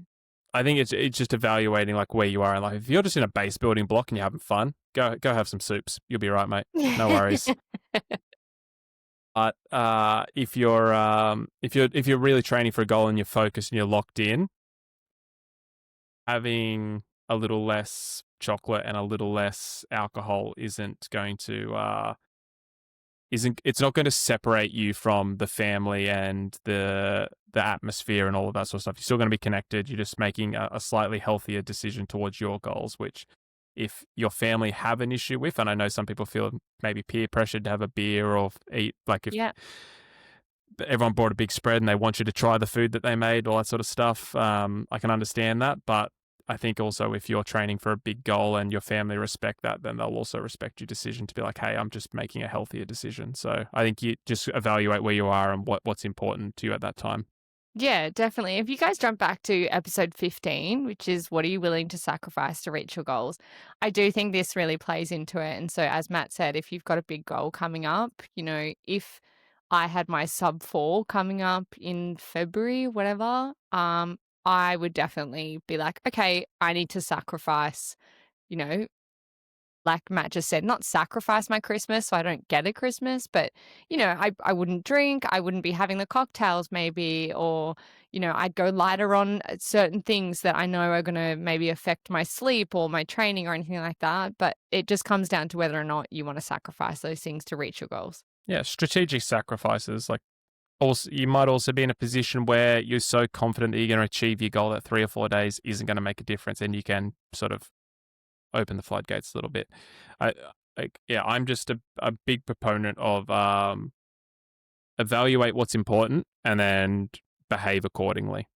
I think it's just evaluating like where you are in life. If you're just in a base building block and you're having fun, go have some soups. You'll be right, mate. No worries. But if you're really training for a goal and you're focused and you're locked in, having a little less chocolate and a little less alcohol isn't it's not going to separate you from the family and the atmosphere and all of that sort of stuff. You're still going to be connected. You're just making a slightly healthier decision towards your goals, which if your family have an issue with, and I know some people feel maybe peer pressured to have a beer or eat, like if everyone brought a big spread and they want you to try the food that they made, all that sort of stuff, I can understand that. But I think also if you're training for a big goal and your family respect that, then they'll also respect your decision to be like, hey, I'm just making a healthier decision. So I think you just evaluate where you are and what's important to you at that time. Yeah, definitely. If you guys jump back to episode 15, which is what are you willing to sacrifice to reach your goals? I do think this really plays into it. And so, as Matt said, if you've got a big goal coming up, if I had my sub 4 coming up in February, whatever, I would definitely be like, okay, I need to sacrifice, you know, like Matt just said, not sacrifice my Christmas so I don't get a Christmas, but, I wouldn't drink, I wouldn't be having the cocktails maybe, or, I'd go lighter on certain things that I know are going to maybe affect my sleep or my training or anything like that. But it just comes down to whether or not you want to sacrifice those things to reach your goals. Yeah, strategic sacrifices. Like also, you might also be in a position where you're so confident that you're going to achieve your goal that 3 or 4 days isn't going to make a difference, and you can sort of open the floodgates a little bit. I'm just a big proponent of evaluate what's important and then behave accordingly.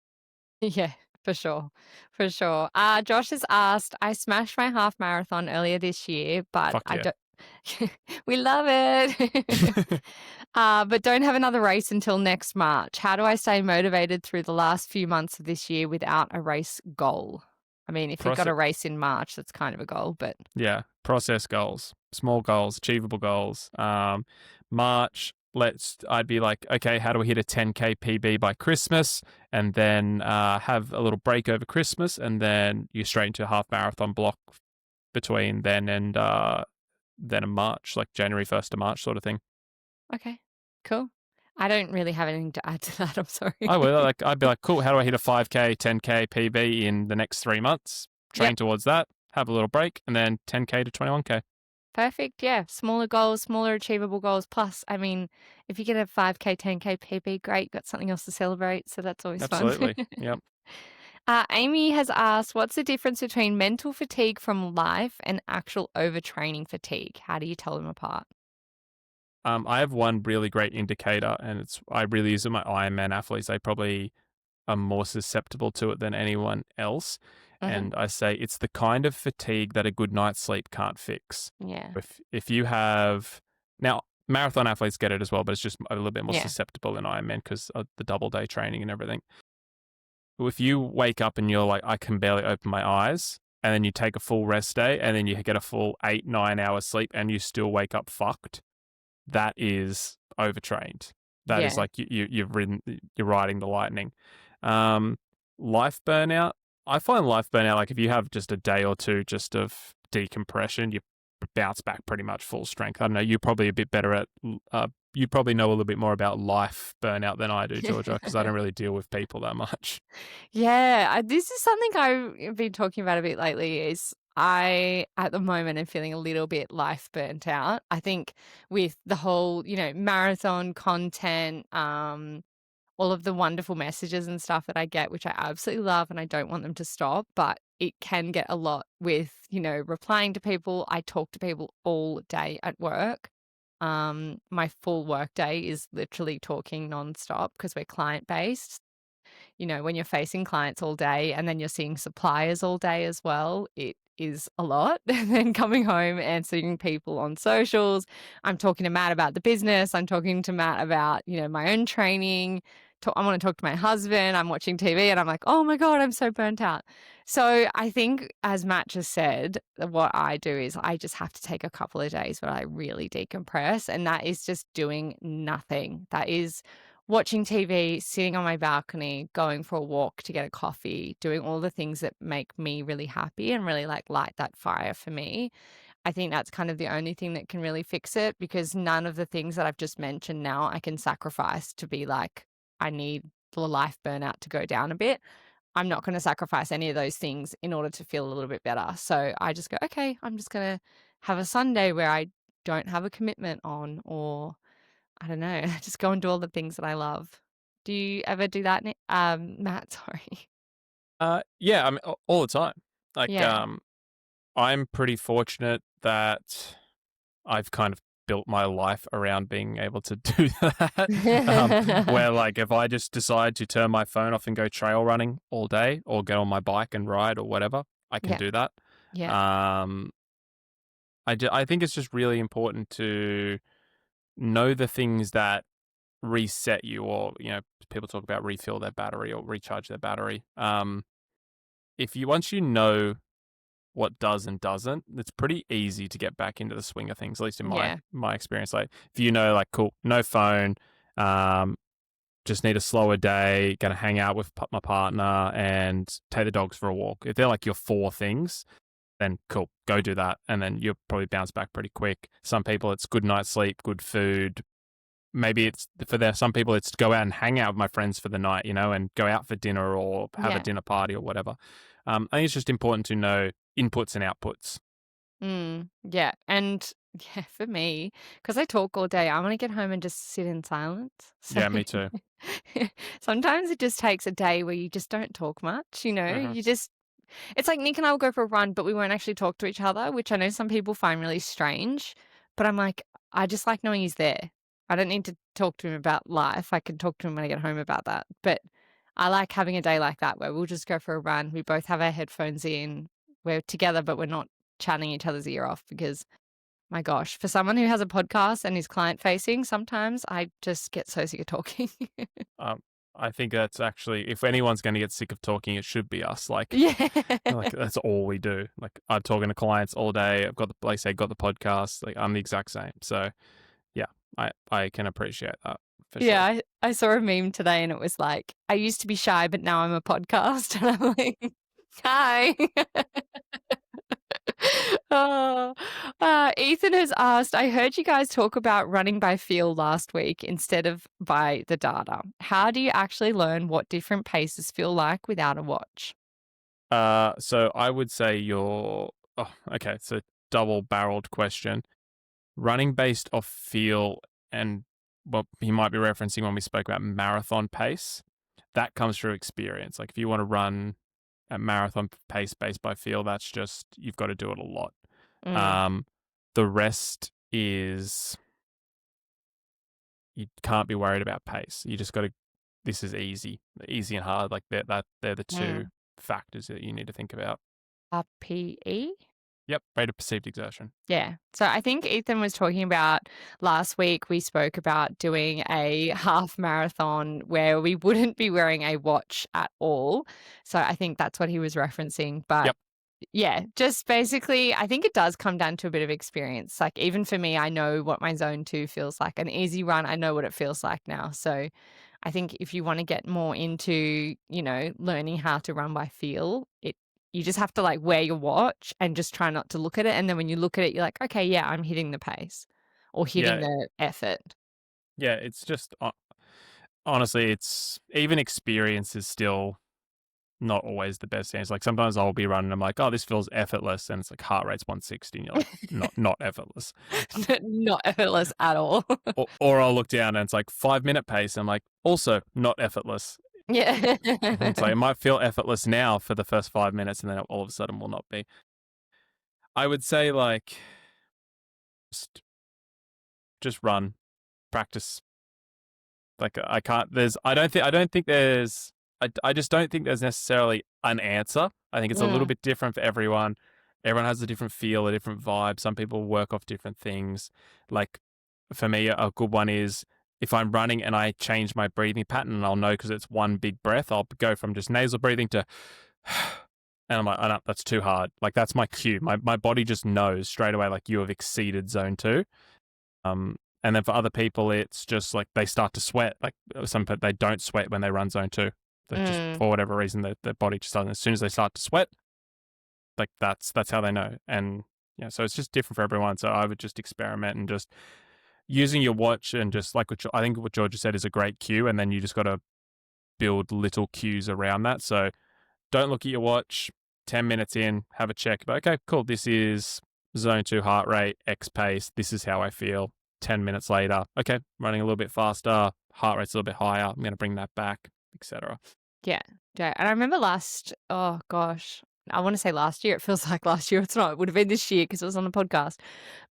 Yeah, for sure. For sure. Josh has asked, I smashed my half marathon earlier this year, but Fuck yeah. We love it. But don't have another race until next March. How do I stay motivated through the last few months of this year without a race goal? I mean, if you've got Process, a race in March, that's kind of a goal, but yeah, process goals, small goals, achievable goals. March, I'd be like, okay, how do we hit a 10K PB by Christmas? And then have a little break over Christmas. And then you straight into a half marathon block between then and then in March, like January 1st to March sort of thing. okay, cool. I don't really have anything to add to that. I'm sorry. I'd be like, cool, how do I hit a 5K, 10K PB in the next 3 months? Yep. Train towards that, have a little break, and then 10K to 21K. Perfect. Yeah. Smaller goals, smaller achievable goals. Plus, I mean, if you get a 5K, 10K PB, great. Got something else to celebrate. So that's always fun. Absolutely. Yep. Amy has asked, what's the difference between mental fatigue from life and actual overtraining fatigue? How do you tell them apart? I have one really great indicator, and I really use it with my Ironman athletes. They probably are more susceptible to it than anyone else. Hmm. And I say it's the kind of fatigue that a good night's sleep can't fix. Yeah. If you have now marathon athletes get it as well, but it's just a little bit more Yeah. susceptible in Ironman because of the double day training and everything. If you wake up and you're like, I can barely open my eyes, and then you take a full rest day, and then you get a full 8-9 hours sleep, and you still wake up fucked, that is overtrained. That is Yeah. like you're riding the lightning. Um, Life burnout. I find life burnout, like if you have just a day or two just of decompression, you bounce back pretty much full strength. I don't know. You're probably a bit better at. You probably know a little bit more about life burnout than I do, Georgia, because I don't really deal with people that much. Yeah, this is something I've been talking about a bit lately is I, at the moment, am feeling a little bit life burnt out. I think with the whole, marathon content, all of the wonderful messages and stuff that I get, which I absolutely love and I don't want them to stop, but it can get a lot with, replying to people. I talk to people all day at work. My full work day is literally talking nonstop because we're client based. When you're facing clients all day and then you're seeing suppliers all day as well, it is a lot. And then coming home, answering people on socials. I'm talking to Matt about the business. I'm talking to Matt about, my own training. I want to talk to my husband. I'm watching TV and I'm like, oh my God, I'm so burnt out. So I think, as Matt just said, what I do is I just have to take a couple of days where I really decompress. And that is just doing nothing. That is watching TV, sitting on my balcony, going for a walk to get a coffee, doing all the things that make me really happy and really like light that fire for me. I think that's kind of the only thing that can really fix it because none of the things that I've just mentioned now I can sacrifice to be like, I need the life burnout to go down a bit. I'm not going to sacrifice any of those things in order to feel a little bit better. So I just go, okay, I'm just going to have a Sunday where I don't have a commitment on, or I don't know, just go and do all the things that I love. Do you ever do that, Matt? Sorry. Yeah, I mean, all the time. Like, Yeah. I'm pretty fortunate that I've kind of built my life around being able to do that. Where like if I just decide to turn my phone off and go trail running all day or get on my bike and ride or whatever, I can Yeah. do that. Yeah. Um, I think it's just really important to know the things that reset you, or people talk about refill their battery or recharge their battery. If you once you know what does and doesn't, it's pretty easy to get back into the swing of things, at least in Yeah. my experience. Like if you know, like, cool, no phone, um, just need a slower day, gonna hang out with my partner and take the dogs for a walk. If they're like your four things, then cool, go do that. And then you'll probably bounce back pretty quick. Some people it's good night's sleep, good food. Maybe it's some people it's to go out and hang out with my friends for the night, and go out for dinner or have a Yeah. dinner party or whatever. I think it's just important to know inputs and outputs. Yeah. And yeah, for me, because I talk all day, I want to get home and just sit in silence. So Yeah, me too. sometimes it just takes a day where you just don't talk much, Hmm. it's like Nick and I will go for a run, but we won't actually talk to each other, which I know some people find really strange. But I'm like, I just like knowing he's there. I don't need to talk to him about life. I can talk to him when I get home about that. But I like having a day like that where we'll just go for a run. We both have our headphones in. We're together, but we're not chatting each other's ear off because My gosh, for someone who has a podcast and is client facing, sometimes I just get so sick of talking. Um, I think that's actually, if anyone's going to get sick of talking, it should be us. Yeah. Like that's all we do. Like I'm talking to clients all day. I've got the, like I say, got the podcast. Like I'm the exact same. So yeah, I can appreciate that for Yeah, sure. I saw a meme today and it was like, I used to be shy, but now I'm a podcast. And I'm like, hi. Oh, Ethan has asked, I heard you guys talk about running by feel last week instead of by the data. How do you actually learn what different paces feel like without a watch? So I would say okay. It's a double-barreled question. Running based off feel and what he might be referencing when we spoke about marathon pace, that comes through experience. Like if you want to run a marathon pace based by feel, that's just you've got to do it a lot. Mm, Um, the rest is you can't be worried about pace. You just got to. This is easy and hard. Like they're the two mm. factors that you need to think about. RPE? Yep, rate of perceived exertion. Yeah. So I think Ethan was talking about last week, we spoke about doing a half marathon where we wouldn't be wearing a watch at all. So I think that's what he was referencing. But Yep. yeah, just basically, I think it does come down to a bit of experience. Like, even for me, I know what my zone two feels like. An easy run, I know what it feels like now. So I think if you want to get more into, learning how to run by feel, you just have to like wear your watch and just try not to look at it. And then when you look at it, you're like, okay, yeah, I'm hitting the pace or hitting Yeah, the effort. yeah. It's just honestly, it's even experience is still not always the best answer. Like sometimes I'll be running, I'm like, oh, this feels effortless, and it's like heart rate's 160, and you're like, not effortless. Not effortless at all. Or I'll look down and it's like 5 minute pace, and I'm like, also not effortless. Yeah. It's like it might feel effortless now for the first 5 minutes, and then all of a sudden will not be. I would say like just, just run, practice. Like I can't. I don't think there's. I just don't think there's necessarily an answer. I think it's a little Mm, bit different for everyone. Everyone has a different feel, a different vibe. Some people work off different things. Like for me, a good one is if I'm running and I change my breathing pattern, and I'll know because it's one big breath. I'll go from just nasal breathing to, and I'm like, oh no, that's too hard. Like that's my cue. My body just knows straight away. Like you have exceeded zone two. And then for other people, it's just like they start to sweat. Like some people, they don't sweat when they run zone two. They just mm. for whatever reason, their body just doesn't. As soon as they start to sweat, like that's how they know. And yeah, so it's just different for everyone. So I would just experiment and just using your watch and just like I think what Georgia said is a great cue, and then you just got to build little cues around that. So don't look at your watch. 10 minutes in, have a check. Okay, cool. This is zone two heart rate, X pace. This is how I feel. 10 minutes later, okay, running a little bit faster, heart rate's a little bit higher. I'm going to bring that back, etc. Yeah. Yeah. And I remember oh gosh, I want to say last year. It feels like last year. It's not. It would have been this year because it was on the podcast.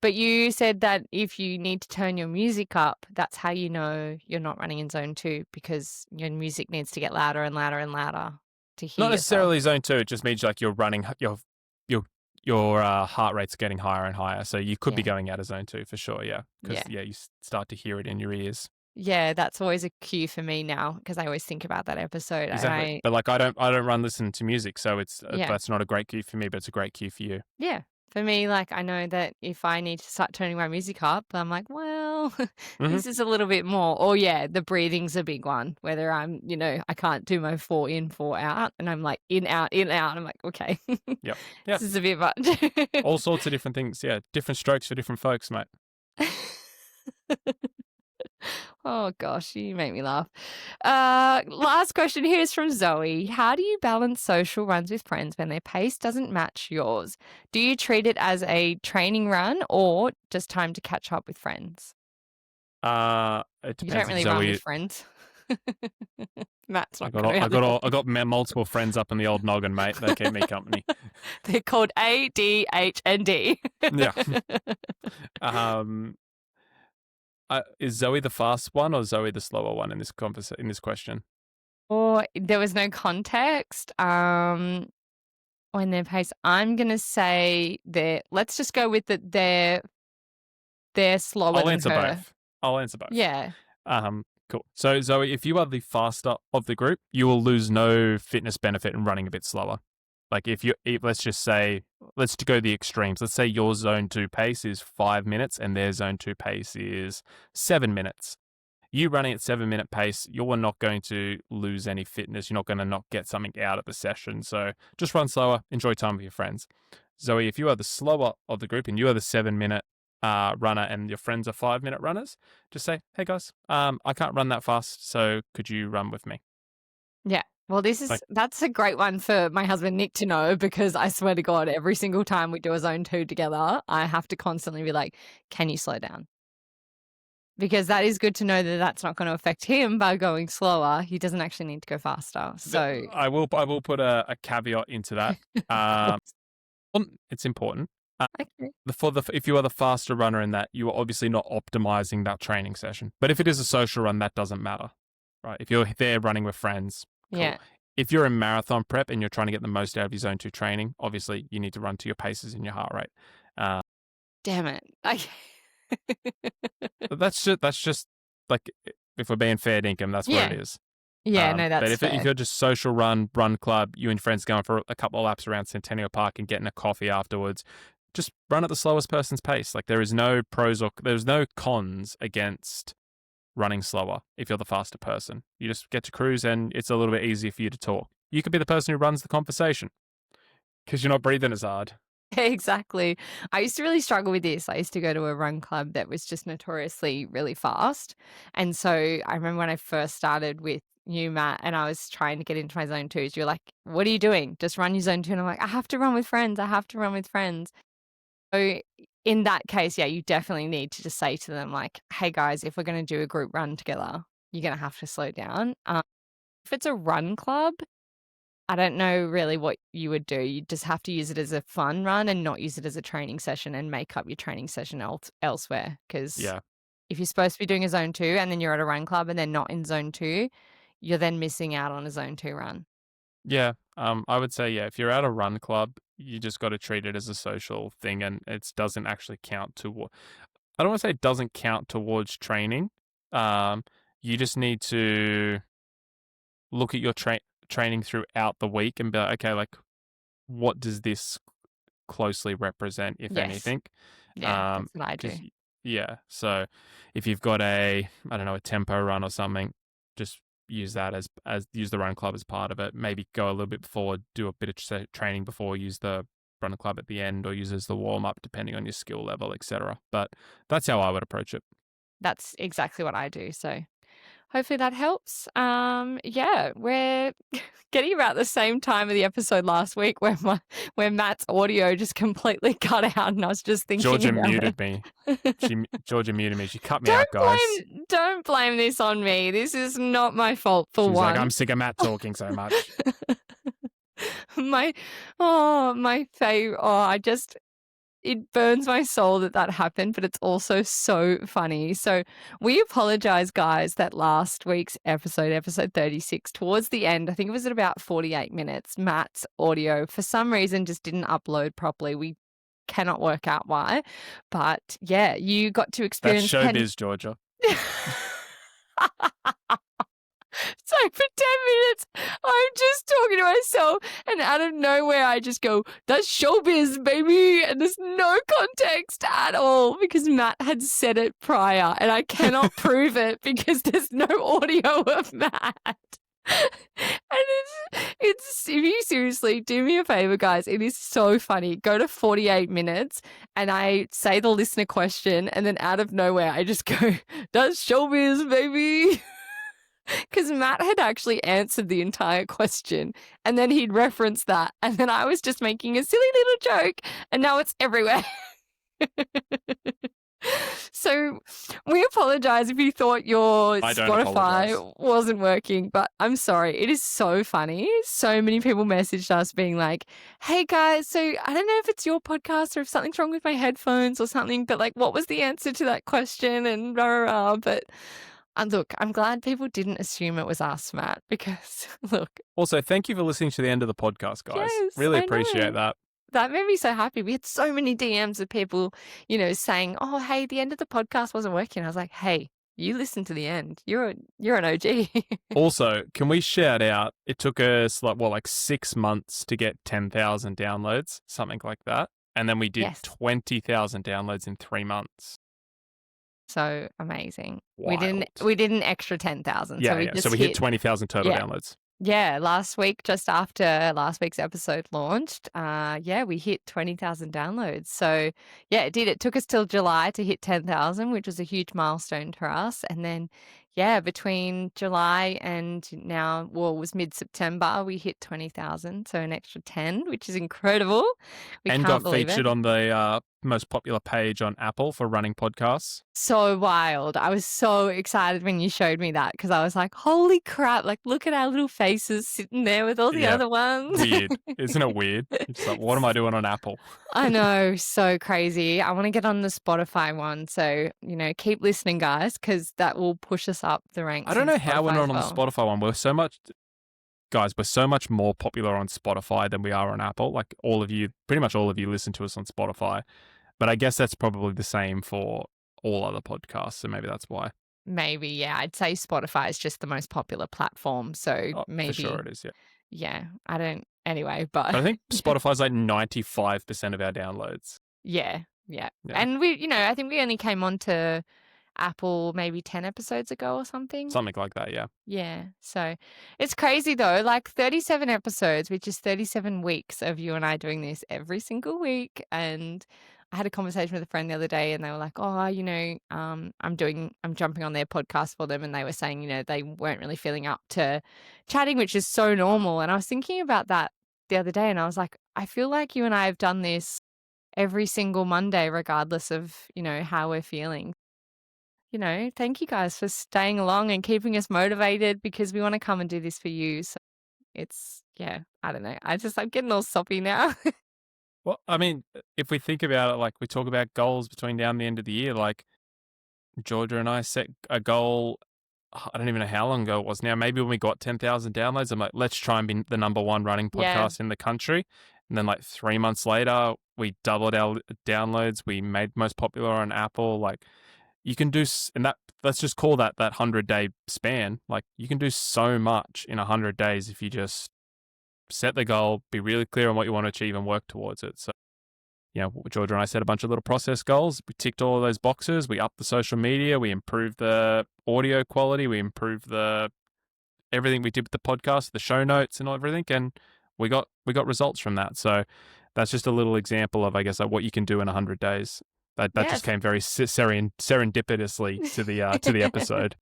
But you said that if you need to turn your music up, that's how you know you're not running in zone two because your music needs to get louder and louder and louder to hear Not yourself. necessarily zone two. It just means like you're running, your heart rate's getting higher and higher. So you could be Yeah. going out of zone two for sure. Yeah, because Yeah. you start to hear it in your ears. Yeah. That's always a cue for me now because I always think about that episode. And Exactly. But like I don't run listen to music, so it's yeah. that's not a great cue for me, but it's a great cue for you. Yeah. For me, like, I know that if I need to start turning my music up, I'm like, well, Hmm. this is a little bit more. Or, yeah, the breathing's a big one. Whether I can't do my 4 in, 4 out, and I'm like in, out, in, out. I'm like, okay, Yep. this Yep. is a bit much. All sorts of different things. Yeah, different strokes for different folks, mate. Oh gosh, you make me laugh. Last question here is from Zoe. How do you balance social runs with friends when their pace doesn't match yours? Do you treat it as a training run or just time to catch up with friends? It You depends don't if really run Zoe. with friends. Matt's I not got going to I got multiple friends up in the old noggin, mate. They keep me company. They're called A, D, H, and D. Yeah. Is Zoe the fast one or Zoe the slower one in this in this question? Or there was no context. On their pace, I'm going to say let's just go with they're they're slower I'll than answer her. both. I'll answer both. Yeah. Cool. So Zoe, if you are the faster of the group, you will lose no fitness benefit in running a bit slower. Like let's just say, let's go the extremes. Let's say your zone 2 pace is 5 minutes and their zone 2 pace is 7 minutes. You running at 7-minute pace, you're not going to lose any fitness. You're not going to not get something out of the session. So just run slower, enjoy time with your friends. Zoe, if you are the slower of the group and you are the 7-minute runner and your friends are 5-minute runners, just say, hey guys, I can't run that fast, so could you run with me? Yeah. Well, that's a great one for my husband Nick to know, because I swear to God, every single time we do a zone 2 together, I have to constantly be like, can you slow down? Because that is good to know that that's not going to affect him by going slower. He doesn't actually need to go faster. So I will put a caveat into that. It's important. okay. If you are the faster runner in that, you are obviously not optimizing that training session. But if it is a social run, that doesn't matter, right? If you're there running with friends, cool. Yeah. If you're in marathon prep and you're trying to get the most out of your zone 2 training, obviously you need to run to your paces and your heart rate. Damn it. But that's just like, if we're being fair dinkum, that's what it is. Yeah, no, that's but fair. if you're just social run club, you and friends going for a couple of laps around Centennial Park and getting a coffee afterwards, just run at the slowest person's pace. Like, there's no cons against running slower if you're the faster person. You just get to cruise and it's a little bit easier for you to talk. You could be the person who runs the conversation because you're not breathing as hard. Exactly. I used to really struggle with this. I used to go to a run club that was just notoriously really fast. And so I remember when I first started with you, Matt, and I was trying to get into my zone 2s, you're like, what are you doing? Just run your zone 2. And I'm like, I have to run with friends. I have to run with friends. So in that case, yeah, you definitely need to just say to them like, hey guys, if we're going to do a group run together, you're going to have to slow down. If it's a run club, I don't know really what you would do. You just have to use it as a fun run and not use it as a training session, and make up your training session elsewhere. Because if you're supposed to be doing a zone 2 and then you're at a run club and they're not in zone 2, you're then missing out on a zone 2 run. Yeah. I would say, if you're at a run club, you just got to treat it as a social thing, and it doesn't actually count to. I don't want to say it doesn't count towards training. You just need to look at your training throughout the week and be like, okay, like, what does this closely represent, if anything? Yeah, that's what I do. Yeah. So if you've got a tempo run or something, just use that as use the run club as part of it. Maybe go a little bit before, do a bit of training before, use the run club at the end, or use it as the warm up, depending on your skill level, etc. But that's how I would approach it. That's exactly what I do. So hopefully that helps. Yeah, we're getting about the same time of the episode last week where Matt's audio just completely cut out, and I was just thinking Georgia muted me. Georgia muted me. She cut me out, guys. Don't blame this on me. This is not my fault for She's one. like, I'm sick of Matt talking so much. my favorite. It burns my soul that happened, but it's also so funny. So we apologize, guys, that last week's episode 36, towards the end, I think it was at about 48 minutes, Matt's audio for some reason just didn't upload properly. We cannot work out why. But yeah, you got to experience... That's showbiz, Georgia. So for 10 minutes, I'm just talking to myself, and out of nowhere, I just go, that's showbiz, baby. And there's no context at all, because Matt had said it prior, and I cannot prove it because there's no audio of Matt. And it's if you seriously do me a favor, guys, it is so funny. Go to 48 minutes and I say the listener question, and then out of nowhere, I just go, that's showbiz, baby. Because Matt had actually answered the entire question, and then he'd referenced that, and then I was just making a silly little joke, and now it's everywhere. So we apologize if you thought your Spotify wasn't working, but I'm sorry. It is so funny. So many people messaged us being like, hey guys, so I don't know if it's your podcast or if something's wrong with my headphones or something, but like, what was the answer to that question? And blah, blah, blah. But look, I'm glad people didn't assume it was us, Matt, because look. Also, thank you for listening to the end of the podcast, guys. Yes, really appreciate that. That made me so happy. We had so many DMs of people, saying, "Oh, hey, the end of the podcast wasn't working." I was like, "Hey, you listen to the end. You're an OG." Also, can we shout out, it took us like 6 months to get 10,000 downloads, something like that. And then we did Yes. 20,000 downloads in 3 months. So amazing. Wild. We did an extra 10,000. So Yeah, we yeah. So just we hit 20,000 total yeah. downloads. Yeah, last week, just after last week's episode launched, we hit 20,000 downloads. So yeah, it did. It took us till July to hit 10,000, which was a huge milestone for us. And then, yeah, between July and now, well, it was mid-September, we hit 20,000. So an extra 10, which is incredible. We And can't got believe featured it. on the most popular page on Apple for running podcasts. So wild. I was so excited when you showed me that because I was like, holy crap, like look at our little faces sitting there with all the Yeah, other ones. weird. Isn't it weird? It's like, what am I doing on Apple? I know, so crazy. I want to get on the Spotify one. So, keep listening, guys, because that will push us up the ranks. I don't know in how we're Spotify not as on the well. Spotify one. We're so much more popular on Spotify than we are on Apple. Like pretty much all of you listen to us on Spotify. But I guess that's probably the same for all other podcasts. So maybe that's why. Maybe, yeah. I'd say Spotify is just the most popular platform. So Oh, for sure maybe, it is, yeah. yeah, I don't, anyway, but But I think Spotify's like 95% of our downloads. yeah, yeah. Yeah. And I think we only came on to Apple maybe 10 episodes ago or something. Something like that, yeah. Yeah. So it's crazy though, like 37 episodes, which is 37 weeks of you and I doing this every single week. And I had a conversation with a friend the other day and they were like, oh, I'm jumping on their podcast for them. And they were saying, they weren't really feeling up to chatting, which is so normal. And I was thinking about that the other day and I was like, I feel like you and I have done this every single Monday, regardless of, how we're feeling. Thank you guys for staying along and keeping us motivated because we want to come and do this for you. So yeah, I don't know. I'm getting all soppy now. Well, I mean, if we think about it, like we talk about goals between now and the end of the year, like Georgia and I set a goal. I don't even know how long ago it was now. Maybe when we got 10,000 downloads, I'm like, let's try and be the number one running Yeah. podcast in the country. And then like 3 months later, we doubled our downloads. We made most popular on Apple. Like you can do, and let's just call that 100-day span. Like you can do so much in 100 days if you just set the goal, be really clear on what you want to achieve and work towards it. So, Georgia and I set a bunch of little process goals. We ticked all of those boxes. We upped the social media. We improved the audio quality. We improved everything we did with the podcast, the show notes and everything. And we got results from that. So that's just a little example of, I guess, like what you can do in 100 days. That just came very serendipitously to the episode.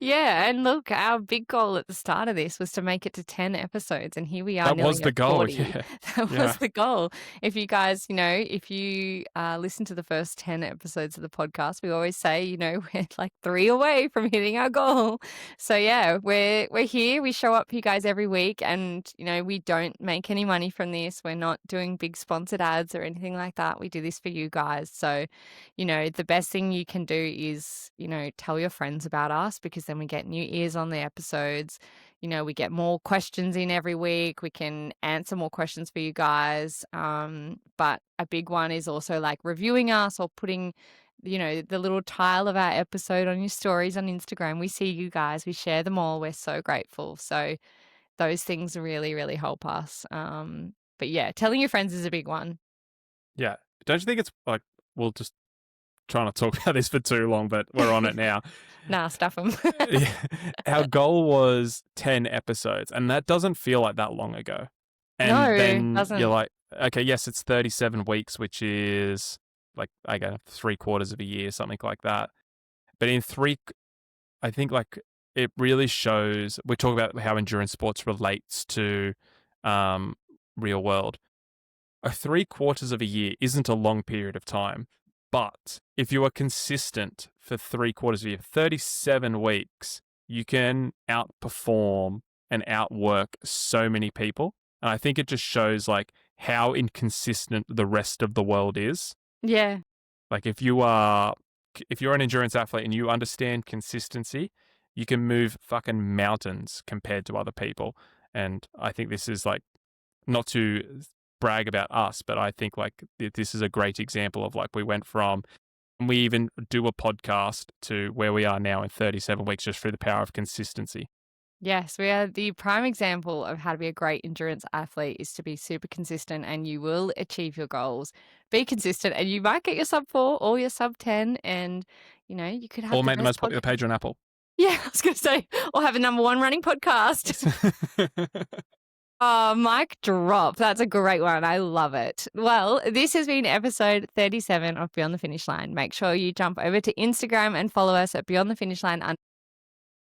Yeah, and look, our big goal at the start of this was to make it to 10 episodes, and here we are. That was the goal. 40. Yeah. That was the goal. If you guys, if you listen to the first 10 episodes of the podcast, we always say, we're like 3 away from hitting our goal. So yeah, we're here. We show up for you guys every week, and we don't make any money from this. We're not doing big sponsored ads or anything like that. We do this for you guys. So, the best thing you can do is, tell your friends about us because then we get new ears on the episodes. We get more questions in every week. We can answer more questions for you guys. But a big one is also like reviewing us or putting, the little tile of our episode on your stories on Instagram. We see you guys. We share them all. We're so grateful. So those things really, really help us. But yeah, telling your friends is a big one. Yeah. Don't you think it's like, we'll just try not to talk about this for too long, but we're on it now. Nah, stuff them. Yeah. Our goal was 10 episodes, and that doesn't feel like that long ago. And No, then doesn't. you're like, okay, yes, it's 37 weeks, which is like, I guess, 3/4 of a year, something like that. But I think like it really shows, we talk about how endurance sports relates to real world. 3/4 of a year isn't a long period of time. But if you are consistent for 3/4 of a year, 37 weeks, you can outperform and outwork so many people. And I think it just shows like how inconsistent the rest of the world is. Yeah. Like if you're an endurance athlete and you understand consistency, you can move fucking mountains compared to other people. And I think this is like, not to brag about us, but I think like this is a great example of like we went from, we even do a podcast to where we are now in 37 weeks just through the power of consistency. Yes, we are the prime example of how to be a great endurance athlete is to be super consistent and you will achieve your goals. Be consistent and you might get your sub 4 or your sub 10 and you could have Or the make the best most popular podcast. page on Apple. Yeah, I was going to say, or have a number one running podcast. Oh, mic drop. That's a great one. I love it. Well, this has been episode 37 of Beyond the Finish Line. Make sure you jump over to Instagram and follow us at Beyond the Finish Line.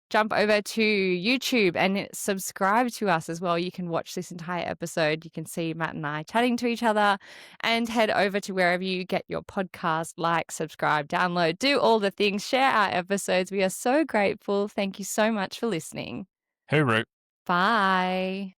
Jump over to YouTube and subscribe to us as well. You can watch this entire episode. You can see Matt and I chatting to each other, and head over to wherever you get your podcast, like, subscribe, download, do all the things, share our episodes. We are so grateful. Thank you so much for listening. Hooroo. Bye.